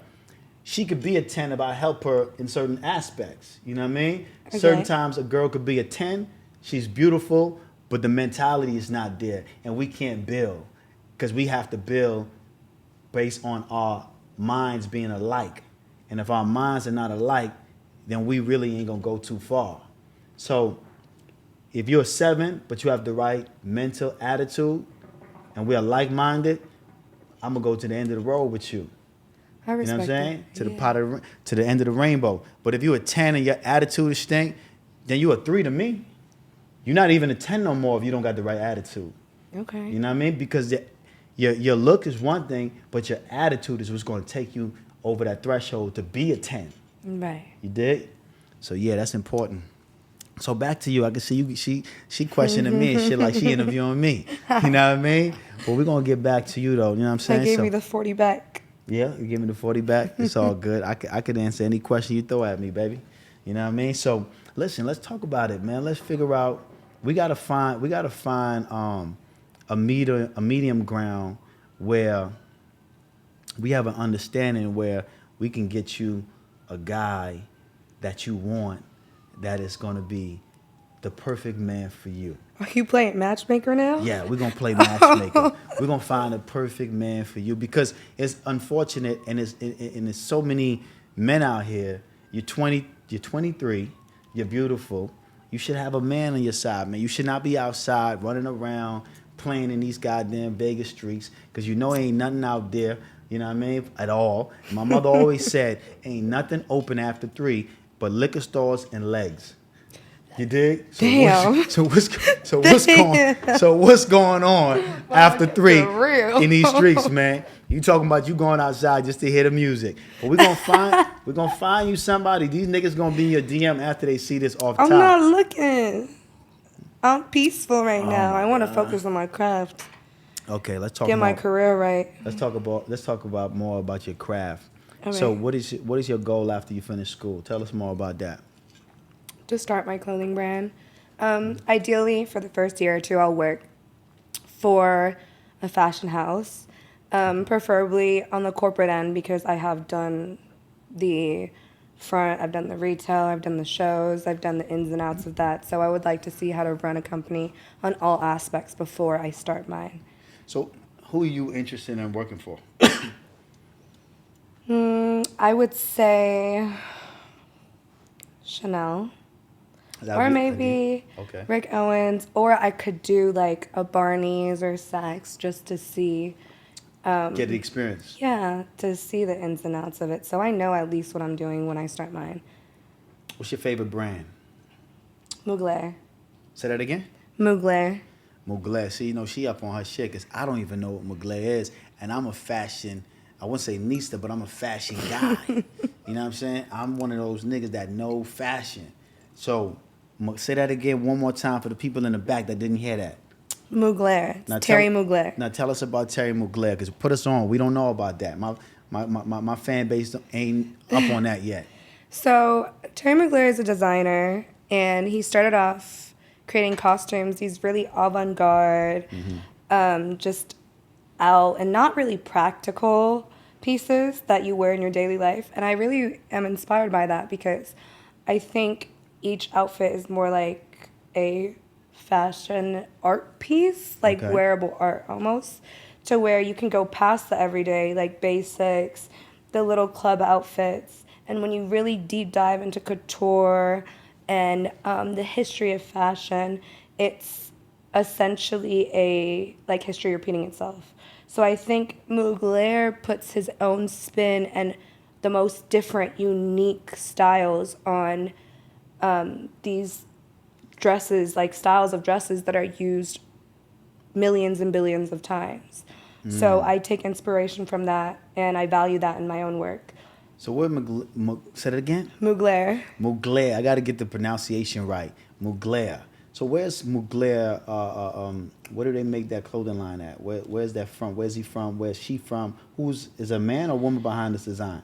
She could be a 10 if I help her in certain aspects. You know what I mean? Okay. Certain times a girl could be a 10. She's beautiful, but the mentality is not there, and we can't build because we have to build based on our minds being alike. And if our minds are not alike, then we really ain't gonna go too far. So if you're a 7, but you have the right mental attitude and we are like-minded, I'm gonna go to the end of the road with you. I You know respect what I'm saying? that. To the Yeah. to the end of the rainbow. But if you're a 10 and your attitude is stink, then you're a 3 to me. You're not even a 10 no more if you don't got the right attitude. Okay. You know what I mean? Because your look is one thing, but your attitude is what's going to take you over that threshold to be a 10. Right. You did? So yeah, that's important. So back to you. I can see you. She questioning me and shit like she interviewing me. You know what I mean? But we're gonna get back to you though. You know what I'm saying? I gave me the 40 back. Yeah, you give me the 40 back. It's all good. I could answer any question you throw at me, baby. You know what I mean? So listen, let's talk about it, man. Let's figure out. We gotta find a medium ground where we have an understanding where we can get you a guy that you want that is gonna be the perfect man for you. Are you playing matchmaker now? Yeah, we're gonna play matchmaker. We're gonna find a perfect man for you because it's unfortunate and there's so many men out here. You're 23, you're beautiful. You should have a man on your side, man. You should not be outside running around playing in these goddamn Vegas streets because you know ain't nothing out there, you know what I mean, at all. My mother always said, ain't nothing open after 3 but liquor stores and legs. You dig? So Damn. What's going on after 3 For real. in these streets, man? You talking about you going outside just to hear the music. But we're gonna find you somebody. These niggas gonna be in your DM after they see this off top. I'm not looking. I'm peaceful right now. I want to focus on my craft. Okay, let's talk Get my more. career right. Let's talk about more about your craft. All So right. what is your goal after you finish school? Tell us more about that. To start my clothing brand. Ideally, for the first year or 2, I'll work for a fashion house, preferably on the corporate end because I have done the front, I've done the retail, I've done the shows, I've done the ins and outs of that. So I would like to see how to run a company on all aspects before I start mine. So who are you interested in working for? I would say Chanel. Or maybe Okay. Rick Owens, or I could do like a Barney's or Saks just to see, Get the experience. to see the ins and outs of it. So I know at least what I'm doing when I start mine. What's your favorite brand? Mugler. Say that again. Mugler. Mugler. See, she up on her shit because I don't even know what Mugler is. And I'm a fashion, I wouldn't say nista, but I'm a fashion guy. You know what I'm saying? I'm one of those niggas that know fashion. So, say that again one more time for the people in the back that didn't hear that. Mugler. It's Terry Mugler. Now tell us about Terry Mugler, because put us on. We don't know about that. My fan base ain't up on that yet. So Terry Mugler is a designer, and he started off creating costumes. He's really avant-garde, just out and not really practical pieces that you wear in your daily life. And I really am inspired by that because I think each outfit is more like a fashion art piece, like wearable art almost, to where you can go past the everyday, like basics, the little club outfits. And when you really deep dive into couture and the history of fashion, it's essentially a like history repeating itself. So I think Mugler puts his own spin and the most different, unique styles on these dresses, like styles of dresses that are used millions and billions of times. So I take inspiration from that, and I value that in my own work. So what say that again? Mugler. Mugler. I got to get the pronunciation right. Mugler. So where's Mugler? Where do they make that clothing line at? Where's that from? Where's he from? Where's she from? Is a man or woman behind this design?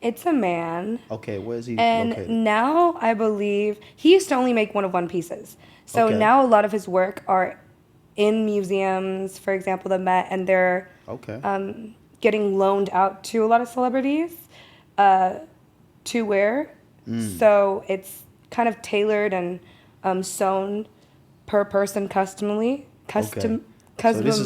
It's a man. Okay, where's he and located? Now I believe he used to only make one-of-one pieces. So now a lot of his work are in museums, for example, the Met, and they're getting loaned out to a lot of celebrities to wear. So it's kind of tailored and sewn per person customly. So this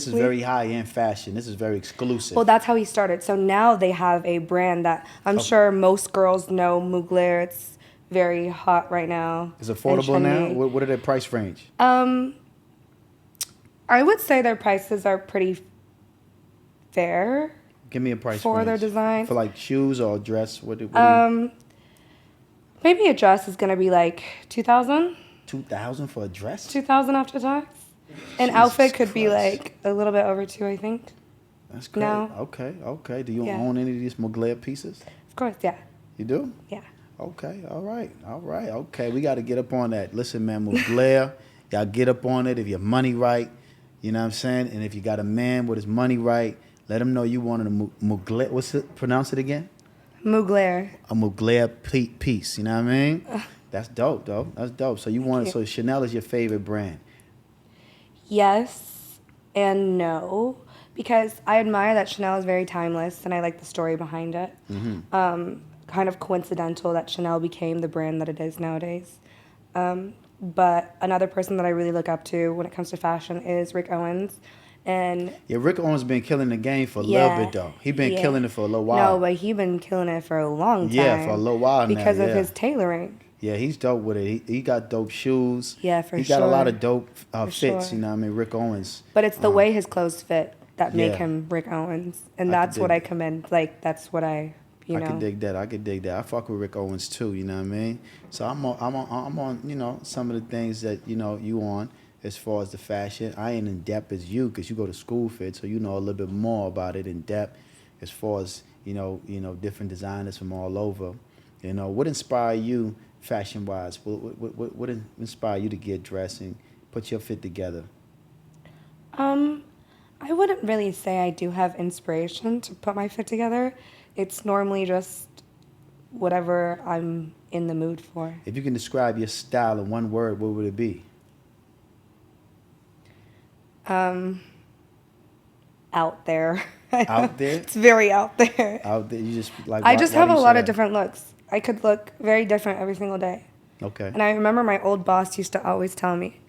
is very high end fashion. This is very exclusive. Well, that's how he started. So now they have a brand that I'm sure most girls know, Mugler. It's very hot right now. It's affordable now? What are their price range? I would say their prices are pretty fair. Give me a price for range. Their design. For like shoes or dress? Maybe a dress is going to be like $2,000. $2,000 for a dress? $2,000 after tax. An outfit could be like a little bit over $2,000, I think. That's great. No. Okay. Do you own any of these Mugler pieces? Of course, yeah. You do? Yeah. Okay, all right. Okay, we got to get up on that. Listen, man, Mugler, y'all get up on it if your money right. You know what I'm saying? And if you got a man with his money right, let him know you wanted a Mugler. What's it? Pronounce it again? Mugler. A Mugler piece. You know what I mean? That's dope, though. That's dope. So so Chanel is your favorite brand? Yes and no, because I admire that Chanel is very timeless, and I like the story behind it. Kind of coincidental that Chanel became the brand that it is nowadays. But another person that I really look up to when it comes to fashion is Rick Owens. And Rick Owens been killing the game for a little bit, though. He been killing it for a little while. No, but he been killing it for a long time. Yeah, for a little while now. Because of his tailoring. Yeah, he's dope with it. He got dope shoes. Yeah, for sure. He got a lot of dope fits, sure. You know what I mean? Rick Owens. But it's the way his clothes fit that make him Rick Owens. And that's what I commend. Like, that's what I know. I could dig that. I fuck with Rick Owens, too, you know what I mean? So I'm on, some of the things that, you on as far as the fashion. I ain't in depth as you because you go to school fit, so you know a little bit more about it in depth as far as, different designers from all over. What inspired you fashion-wise? What inspired you to get dressed and put your fit together? I wouldn't really say I do have inspiration to put my fit together. It's normally just whatever I'm in the mood for. If you can describe your style in one word, what would it be? Out there. Out there? It's very out there. Out there, you just like. I just have a lot of different looks. I could look very different every single day. Okay. And I remember my old boss used to always tell me.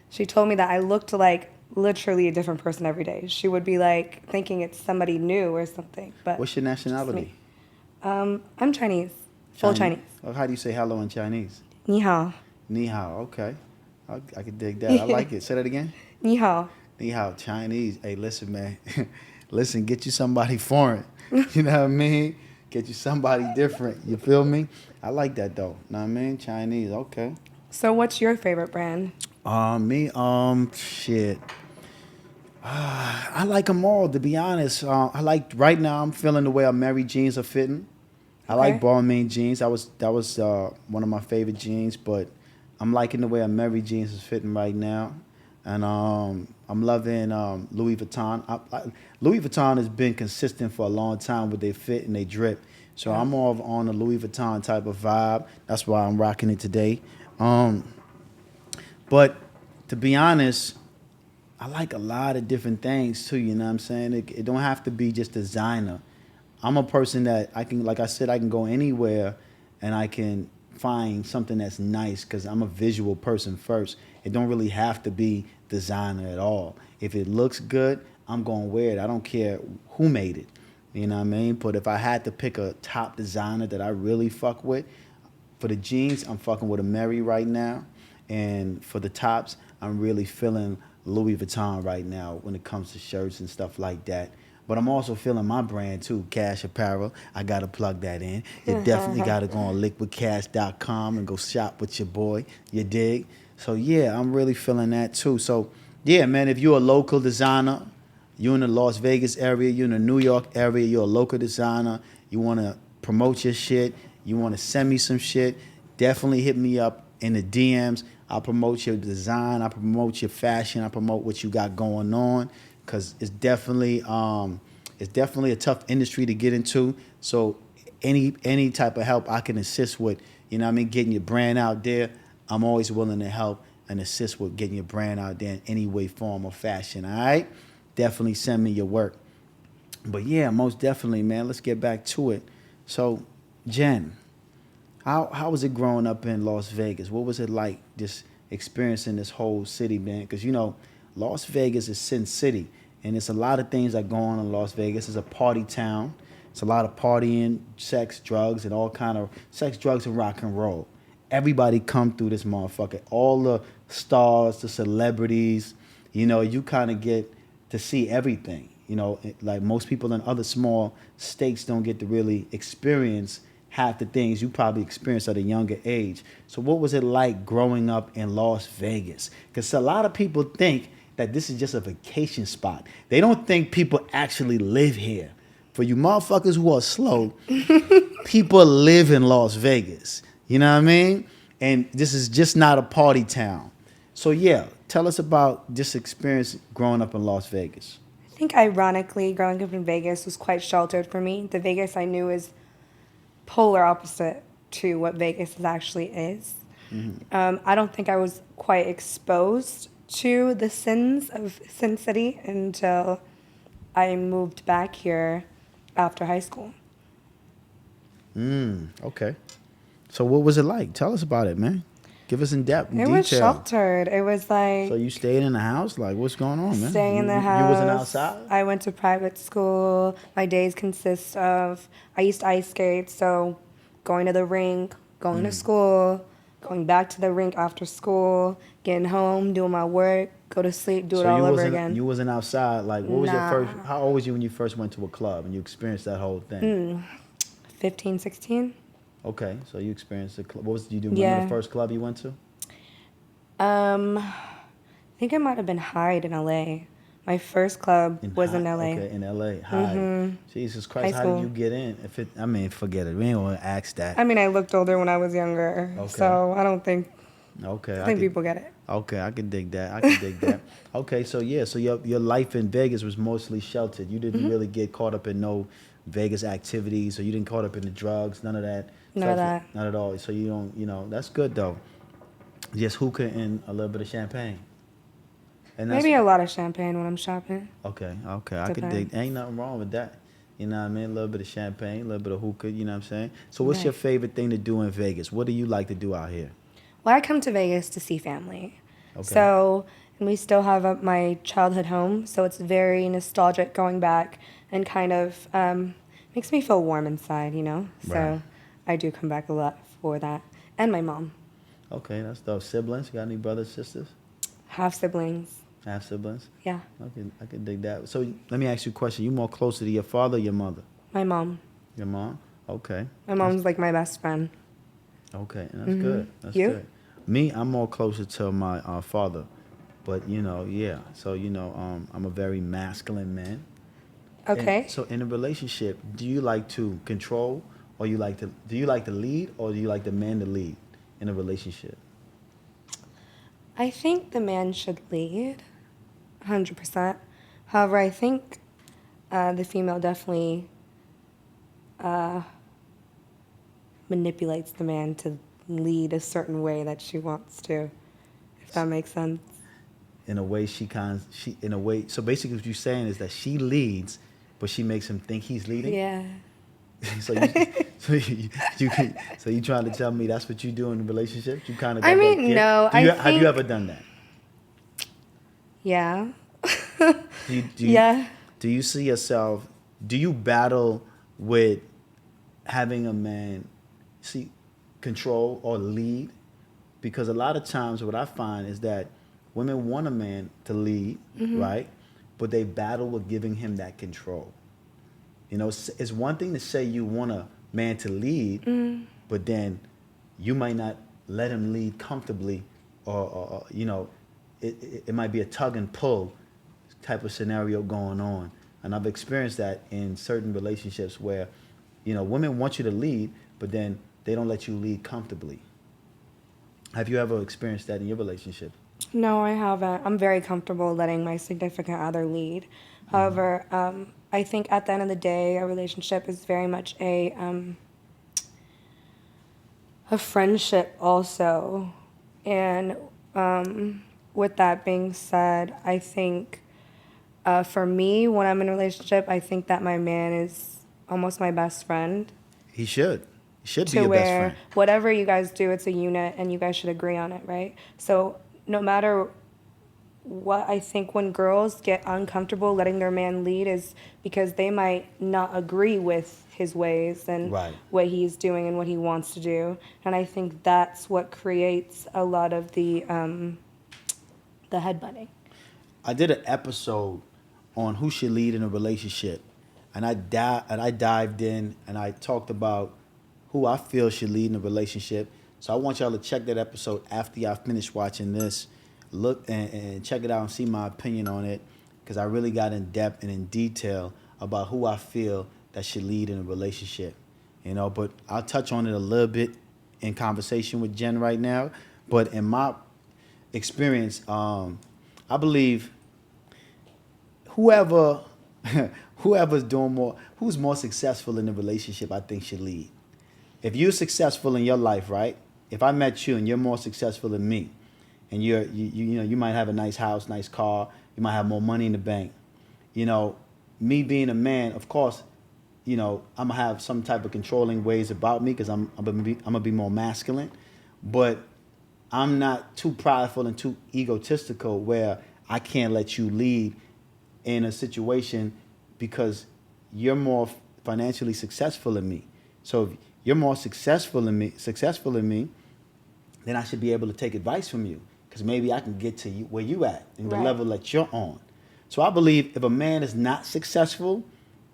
She told me that I looked like literally a different person every day. She would be like thinking it's somebody new or something. But what's your nationality? I'm Chinese. Full Chinese. Oh, how do you say hello in Chinese? Ni hao. Ni hao. Okay. I can dig that. I like it. Say that again. Ni hao. Ni hao. Chinese. Hey, listen, man. Listen, get you somebody foreign. You know what I mean? Get you somebody different. You feel me? I like that, though. Know what I mean? Chinese. Okay. So what's your favorite brand? Me, shit. I like them all, to be honest. I like right now. I'm feeling the way our Mary jeans are fitting. I like Okay. Balmain jeans. That was one of my favorite jeans, but I'm liking the way our Mary jeans is fitting right now, and I'm loving Louis Vuitton. Louis Vuitton has been consistent for a long time with their fit and they drip. So Yeah. I'm more of on the Louis Vuitton type of vibe. That's why I'm rocking it today. Um, but to be honest, I like a lot of different things too, you know what I'm saying? It don't have to be just designer. I'm a person that I can, like I said, I can go anywhere and I can find something that's nice because I'm a visual person first. It don't really have to be designer at all. If it looks good, I'm going to wear it. I don't care who made it. You know what I mean? But if I had to pick a top designer that I really fuck with, for the jeans, I'm fucking with a Mary right now. And for the tops, I'm really feeling Louis Vuitton right now when it comes to shirts and stuff like that. But I'm also feeling my brand too, Cash Apparel. I gotta plug that in. You definitely gotta go on liquidcash.com and go shop with your boy. You dig? So yeah, I'm really feeling that too. So yeah, man, if you're a local designer, you're in the Las Vegas area, you're in the New York area, you're a local designer, you wanna promote your shit, you wanna send me some shit, definitely hit me up in the DMs. I'll promote your design, I'll promote your fashion, I'll promote what you got going on, because it's definitely a tough industry to get into. So any type of help I can assist with, you know what I mean, getting your brand out there, I'm always willing to help and assist with getting your brand out there in any way, form, or fashion. All right? Definitely send me your work. But yeah, most definitely, man. Let's get back to it. So, Jen, how was it growing up in Las Vegas? What was it like just experiencing this whole city, man? Because you know, Las Vegas is Sin City, and it's a lot of things that go on in Las Vegas. It's a party town. It's a lot of partying, sex, drugs, and all kind of sex, drugs, and rock and roll. Everybody come through this motherfucker. All the stars, the celebrities. You know, you kind of get to see everything. You know, like most people in other small states don't get to really experience half the things you probably experienced at a younger age. So what was it like growing up in Las Vegas? Because a lot of people think that this is just a vacation spot. They don't think people actually live here. For you motherfuckers who are slow, people live in Las Vegas. You know what I mean? And this is just not a party town. So yeah, tell us about this experience growing up in Las Vegas. I think ironically, growing up in Vegas was quite sheltered for me. The Vegas I knew is polar opposite to what Vegas actually is. I don't think I was quite exposed to the sins of Sin City until I moved back here after high school. Okay. So what was it like? Tell us about it, man. Give us in depth, in It detail. was sheltered. It was like So you stayed in the house? Like, what's going on, man? staying in the You house. wasn't outside? I went to private school. My days consist of I used to ice skate, so going to the rink, going to school, going back to the rink after school, getting home, doing my work, go to sleep, do it all over again. You wasn't outside. Like, what was your Nah. first? How old was you when you first went to a club and you experienced that whole thing? 15, 16. Okay, so you experienced the club. What was you do? Remember Yeah. the first club you went to? I think it might have been Hyde in LA. My first club was in LA. Okay, in LA. Hi. Jesus Christ, High how did school. you get in? I mean, forget it. We ain't gonna ask that. I mean, I looked older when I was younger, Okay. so I don't think Okay, I think could- people get it. Okay, I can dig that. I can dig that. Okay, so yeah, so your life in Vegas was mostly sheltered. You didn't really get caught up in no Vegas activities, or you didn't caught up in the drugs, none of that. None of that. Not at all. So you don't, that's good though. Just hookah and a little bit of champagne. And Maybe a lot of champagne when I'm shopping. Okay, I can dig. Depends. Ain't nothing wrong with that. You know what I mean? A little bit of champagne, a little bit of hookah. You know what I'm saying? So what's Right. your favorite thing to do in Vegas? What do you like to do out here? Well, I come to Vegas to see family. Okay. So, and we still have my childhood home, so it's very nostalgic going back and kind of makes me feel warm inside, you know? Right. So I do come back a lot for that. And my mom. Okay, that's dope. Siblings? You got any brothers, sisters? Half siblings. Half siblings? Yeah. I can dig that. So let me ask you a question. You more closer to your father or your mother? My mom. Your mom? Okay. My mom's like my best friend. Okay, and that's good. That's You? good. Me, I'm more closer to my father, but yeah. So I'm a very masculine man. And Okay. so in a relationship, do you like to control, or do you like to lead, or do you like the man to lead in a relationship? I think the man should lead, 100%. However, I think the female definitely manipulates the man to lead a certain way that she wants to, if that makes sense. In a way, she in a way. So basically, what you're saying is that she leads, but she makes him think he's leading. Yeah. so you, so you trying to tell me that's what you do in a relationship? You kind of I got that mean, gift. no, Have you ever done that? Yeah. Do Yeah. do you see yourself? Do you battle with having a man see control or lead? Because a lot of times, what I find is that women want a man to lead, right? But they battle with giving him that control. It's one thing to say you want a man to lead, but then you might not let him lead comfortably, or it might be a tug and pull type of scenario going on. And I've experienced that in certain relationships where, women want you to lead, but then they don't let you lead comfortably. Have you ever experienced that in your relationship? No, I haven't. I'm very comfortable letting my significant other lead. However, I think at the end of the day, a relationship is very much a friendship also. And with that being said, I think for me, when I'm in a relationship, I think that my man is almost my best friend. He should. He should be To your best where friend. whatever you guys do, it's a unit and you guys should agree on it, right? So no matter what, I think when girls get uncomfortable letting their man lead is because they might not agree with his ways and Right. what he's doing and what he wants to do. And I think that's what creates a lot of the headbutting. I did an episode on who should lead in a relationship, and I dived in and I talked about who I feel should lead in a relationship. So I want y'all to check that episode after y'all finish watching this. Look and check it out and see my opinion on it, because I really got in depth and in detail about who I feel that should lead in a relationship. But I'll touch on it a little bit in conversation with Jen right now. But in my experience, I believe whoever whoever's doing more, who's more successful in the relationship, I think should lead. If you're successful in your life, right? If I met you and you're more successful than me, and you might have a nice house, nice car, you might have more money in the bank. Me being a man, of course, I'm gonna have some type of controlling ways about me because I'm gonna be more masculine, but I'm not too prideful and too egotistical where I can't let you lead in a situation because you're more financially successful than me. So if you're more successful than me, then I should be able to take advice from you because maybe I can get to you where you at and the Right. level that you're on. So I believe if a man is not successful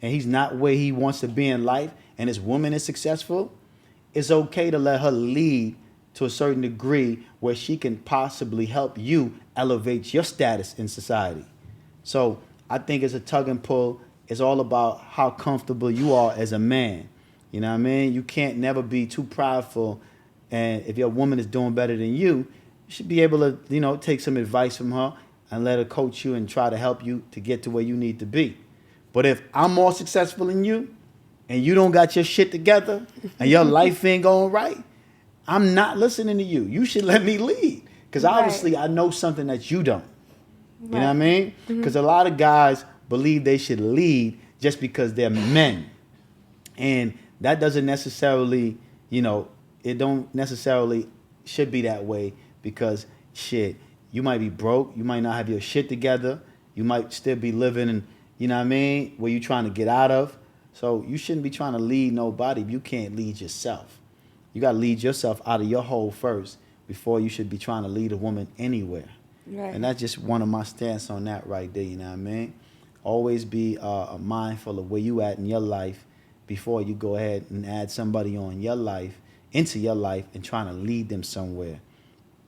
and he's not where he wants to be in life and his woman is successful, it's okay to let her lead to a certain degree where she can possibly help you elevate your status in society. So I think it's a tug and pull. It's all about how comfortable you are as a man. You know what I mean? You can't never be too prideful. And if your woman is doing better than you should be able to, take some advice from her and let her coach you and try to help you to get to where you need to be. But if I'm more successful than you and you don't got your shit together and your life ain't going right, I'm not listening to you. You should let me lead. Because obviously Right. I know something that you don't. You know what I Right. mean? Because a lot of guys believe they should lead just because they're men. And that doesn't necessarily, it don't necessarily should be that way because shit, you might be broke, you might not have your shit together, you might still be living in, you know what I mean, where you trying to get out of. So you shouldn't be trying to lead nobody if you can't lead yourself. You got to lead yourself out of your hole first before you should be trying to lead a woman anywhere. Right. And that's just one of my stance on that right there, you know what I mean? Always be mindful of where you at in your life before you go ahead and add somebody into your life and trying to lead them somewhere.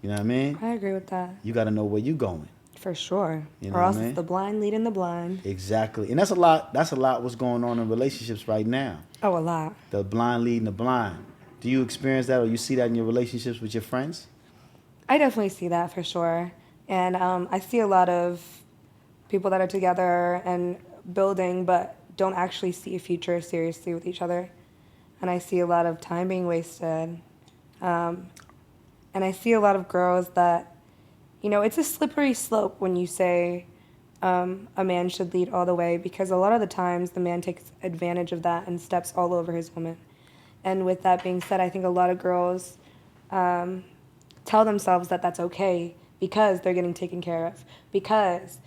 You know what I mean? I agree with that. You got to know where you're going. For sure. You know Or what else I mean? it's the blind leading the blind. Exactly. And that's a lot what's going on in relationships right now. Oh, a lot. The blind leading the blind. Do you experience that or you see that in your relationships with your friends? I definitely see that for sure. And I see a lot of people that are together and building but don't actually see a future seriously with each other. And I see a lot of time being wasted. And I see a lot of girls that, it's a slippery slope when you say a man should lead all the way, because a lot of the times the man takes advantage of that and steps all over his woman. And with that being said, I think a lot of girls tell themselves that that's okay because they're getting taken care of, because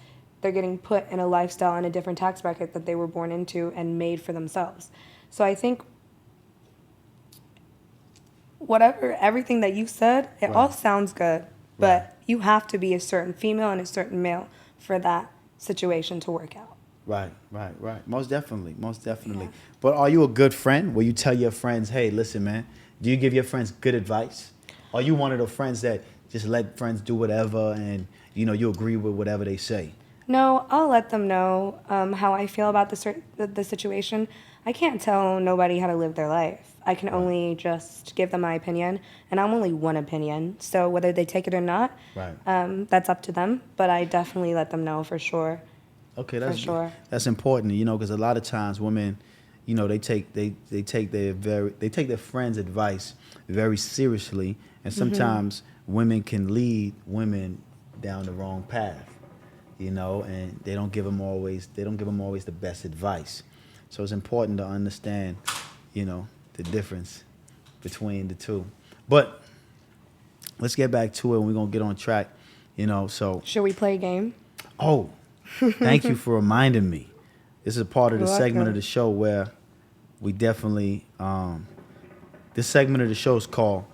they're getting put in a lifestyle and a different tax bracket that they were born into and made for themselves. So I think everything that you said, it all sounds good, but you have to be a certain female and a certain male for that situation to work out. Right. Most definitely. Yeah. But are you a good friend where you tell your friends, hey, listen, man, do you give your friends good advice? Are you one of the friends that just let friends do whatever and, you agree with whatever they say? No, I'll let them know how I feel about the situation. I can't tell nobody how to live their life. I can only just give them my opinion, and I'm only one opinion. So whether they take it or not, that's up to them. But I definitely let them know for sure. Okay, that's important, because a lot of times women, they take their friends' advice very seriously, and sometimes women can lead women down the wrong path, and they don't give them always the best advice. So it's important to understand, the difference between the two. But let's get back to it, and we're gonna get on track, So should we play a game? Oh, thank you for reminding me. This is a part of the You're segment welcome. of the show where we definitely this segment of the show is called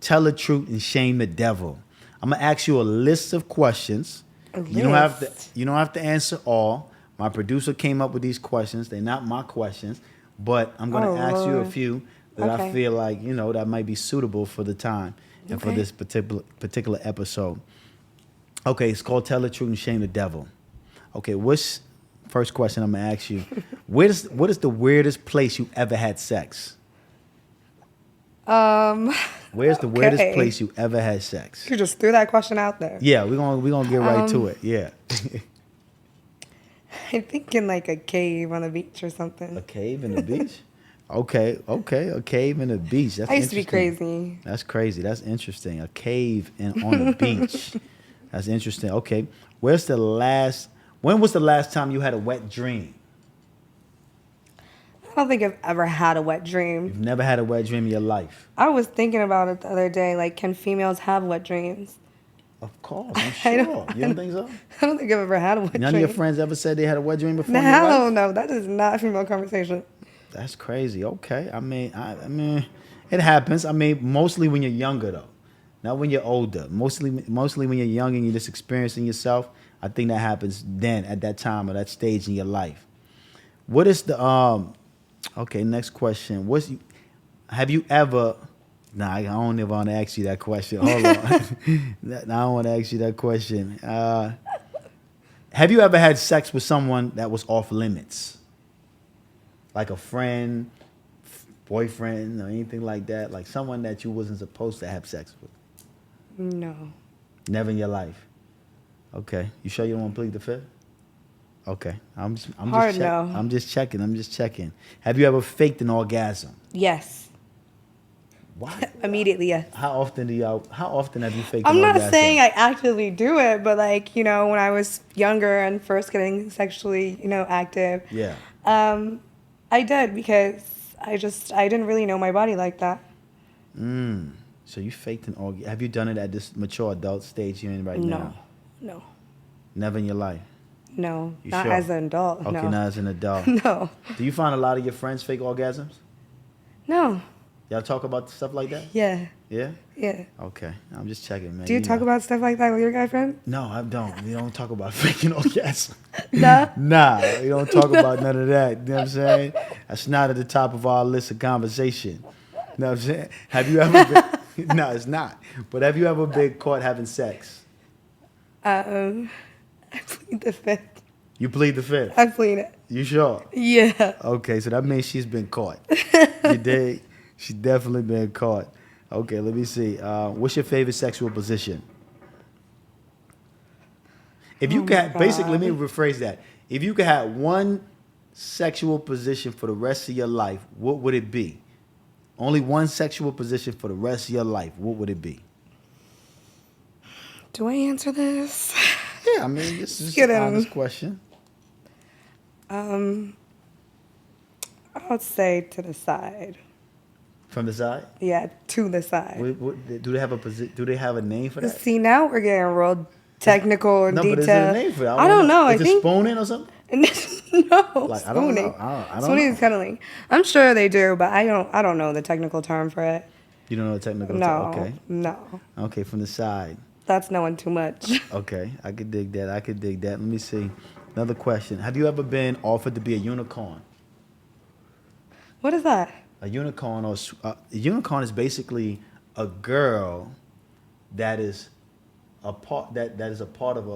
Tell the Truth and Shame the Devil. I'm gonna ask you a list of questions. You don't have to answer all. My producer came up with these questions. They're not my questions, but I'm gonna ask you a few that I feel like that might be suitable for the time and for this particular episode. Okay, it's called Tell the Truth and Shame the Devil. Okay, first question I'm gonna ask you? What is the weirdest place you ever had sex? Where's the weirdest place you ever had sex? You just threw that question out there. Yeah, we're gonna get right to it. Yeah. I think in like a cave on the beach or something. A cave in the beach? Okay, a cave in the beach. That's I used to be interesting. crazy. That's crazy. That's interesting. A cave on the beach. That's interesting. Okay, when was the last time you had a wet dream? I don't think I've ever had a wet dream. You've never had a wet dream in your life? I was thinking about it the other day. Like, can females have wet dreams? Of course, I'm sure. You don't think so? I don't think I've ever had a wet dream. None of your friends ever said they had a wet dream before in your life? Hell no, that is not a female conversation. That's crazy. Okay, I mean, it happens. I mean, mostly when you're younger though, not when you're older. Mostly when you're young and you're just experiencing yourself. I think that happens then at that time or that stage in your life. What is the Okay, next question. Have you ever? Nah, I don't even want to ask you that question. Hold on. I don't want to ask you that question. Have you ever had sex with someone that was off limits? Like a friend, boyfriend, or anything like that? Like someone that you wasn't supposed to have sex with? No. Never in your life? Okay. You sure you don't want to plead the fifth? Okay. I'm just checking. Have you ever faked an orgasm? Yes. Why? Immediately, yes. How often have you faked I'm an not orgasm? saying I actively do it, but like, when I was younger and first getting sexually, active. Yeah. I did because I didn't really know my body like that. So you faked an orgasm. Have you done it at this mature adult stage you're in right now? No. Never in your life? No. You Not sure? as an adult. Okay, No. not as an adult. No. Do you find a lot of your friends fake orgasms? No. Y'all talk about stuff like that? Yeah. Yeah? Yeah. Okay. I'm just checking, man. Do you talk about stuff like that with your guy friend? No, I don't. We don't talk about faking orgasms. No? Nah, we don't talk about none of that. You know what I'm saying? That's not at the top of our list of conversation. You know what I'm saying? Have you ever No, it's not. But have you ever been caught having sex? I plead the fifth. You plead the fifth. I plead it. You sure? Yeah. Okay, so that means she's been caught. You dig? She's definitely been caught. Okay, let me see. What's your favorite sexual position? If you basically, let me rephrase that. If you could have one sexual position for the rest of your life, what would it be? Only one sexual position for the rest of your life, what would it be? Do I answer this? Yeah, I mean, this is an honest question. I would say to the side. From the side? Yeah, to the side. Do they have a do they have a name for that? See, now we're getting real technical and No, detailed. but is there a name for it? I don't know. Is I it think spooning or something? no. Like, I don't spooning. know. I don't Spooning know. is cuddling. I'm sure they do, but I don't know the technical term for it. You don't know the technical No. term? Okay. No. Okay, from the side. That's knowing too much. Okay, I could dig that. Let me see. Another question. Have you ever been offered to be a unicorn? What is that? A unicorn a unicorn is basically a girl that is a part that is a part of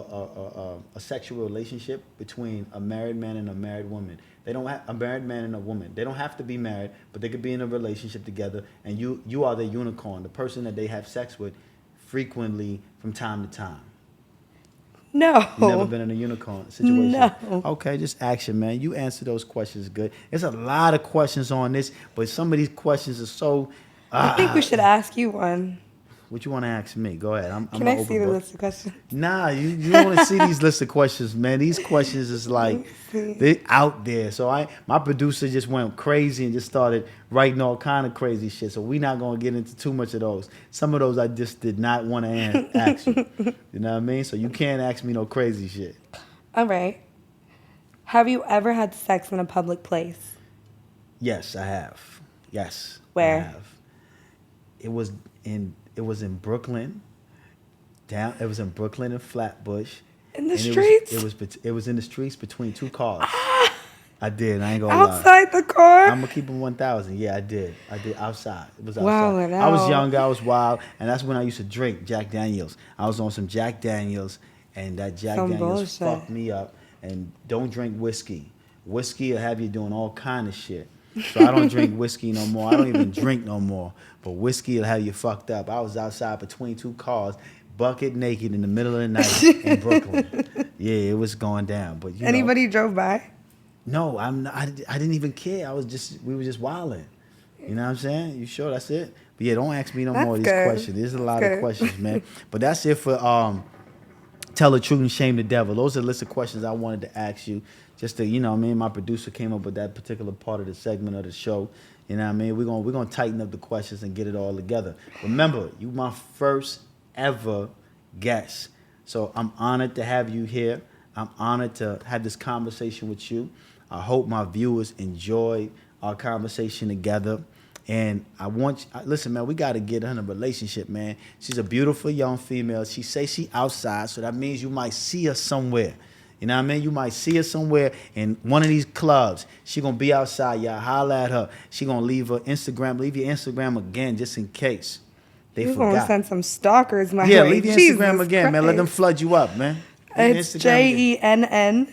a sexual relationship between a married man and a married woman. They don't have a married man and a woman. They don't have to be married, but they could be in a relationship together. And you are the unicorn, the person that they have sex with frequently from time to time. No. You never been in a unicorn situation? No. Okay, just action, man. You answer those questions good. There's a lot of questions on this, but some of these questions are so... I think we should ask you one. What you want to ask me? Go ahead. I'm Can an I see open the book. list of questions? Nah, you don't want to see these list of questions, man. These questions is like, they're out there. So my producer just went crazy and just started writing all kind of crazy shit. So we're not going to get into too much of those. Some of those I just did not want to ask you. You know what I mean? So you can't ask me no crazy shit. All right. Have you ever had sex in a public place? Yes, I have. Yes. Where? I have. It was in Brooklyn. It was in Brooklyn and Flatbush. In the streets? It was in the streets between two cars. I did. I ain't gonna lie. Outside the car? I'm gonna keep them 1,000. Yeah, I did outside. It was outside. Wow, I was young. I was wild, and that's when I used to drink Jack Daniels. I was on some Jack Daniels, and that Jack Daniels fucked me up. And don't drink whiskey. Whiskey will have you doing all kind of shit. So I don't drink whiskey no more. I don't even drink no more. But whiskey will have you fucked up. I was outside between two cars, bucket naked in the middle of the night in Brooklyn. Yeah, it was going down. But Anybody drove by? No, I didn't even care. We were just wilding. You know what I'm saying? You sure that's it? But yeah, don't ask me no more of these questions. There's a lot of questions, man. But that's it for Tell the Truth and Shame the Devil. Those are the list of questions I wanted to ask you. Just to, you know what I mean, my producer came up with that particular part of the segment of the show. You know what I mean? We're gonna tighten up the questions and get it all together. Remember, you my first ever guest. So I'm honored to have you here. I'm honored to have this conversation with you. I hope my viewers enjoy our conversation together. And listen, man, we got to get her in a relationship, man. She's a beautiful young female. She say she outside, so that means you might see her somewhere. You know what I mean? You might see her somewhere in one of these clubs. She going to be outside. Y'all holler at her. She going to leave her Instagram. Leave your Instagram again just in case they forgot. You're going to send some stalkers my way. Yeah, leave your Jesus Instagram again, man. Let them Christ. flood you up, man. It's JENN.LUO.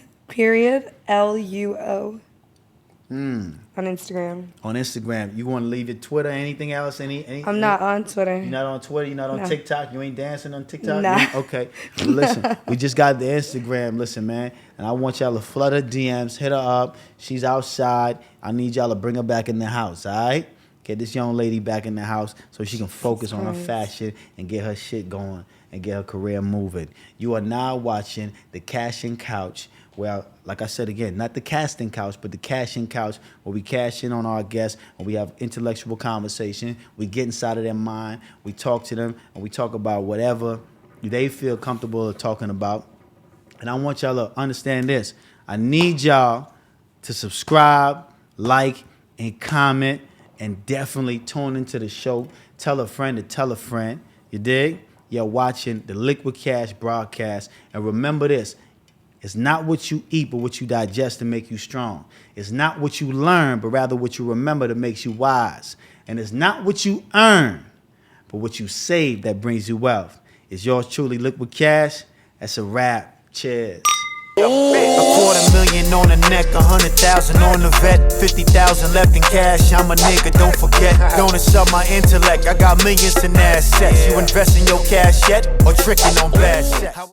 On Instagram. On Instagram. You want to leave your Twitter, anything else? I'm not on Twitter. You're not on Twitter? You're not on No. TikTok? You ain't dancing on TikTok? Nah. Okay. Well, listen, we just got the Instagram. Listen, man. And I want y'all to flood her DMs. Hit her up. She's outside. I need y'all to bring her back in the house, all right? Get this young lady back in the house so she can focus on her fashion and get her shit going and get her career moving. You are now watching the Cashing Couch. Well, like I said again, not the casting couch, but the cashing couch, where we cash in on our guests and we have intellectual conversation. We get inside of their mind, we talk to them, and we talk about whatever they feel comfortable talking about. And I want y'all to understand this. I need y'all to subscribe, like, and comment, and definitely tune into the show. Tell a friend to tell a friend. You dig? You're watching the Likquidcash broadcast. And remember this. It's not what you eat, but what you digest to make you strong. It's not what you learn, but rather what you remember that makes you wise. And it's not what you earn, but what you save that brings you wealth. It's yours truly, Liquid Cash. That's a wrap. Cheers. $250,000 on the neck, 100,000 on the vet, 50,000 left in cash. I'm a nigga, don't forget. Don't insult my intellect. I got millions in assets. You invest in your cash yet, or tricking on bad shit?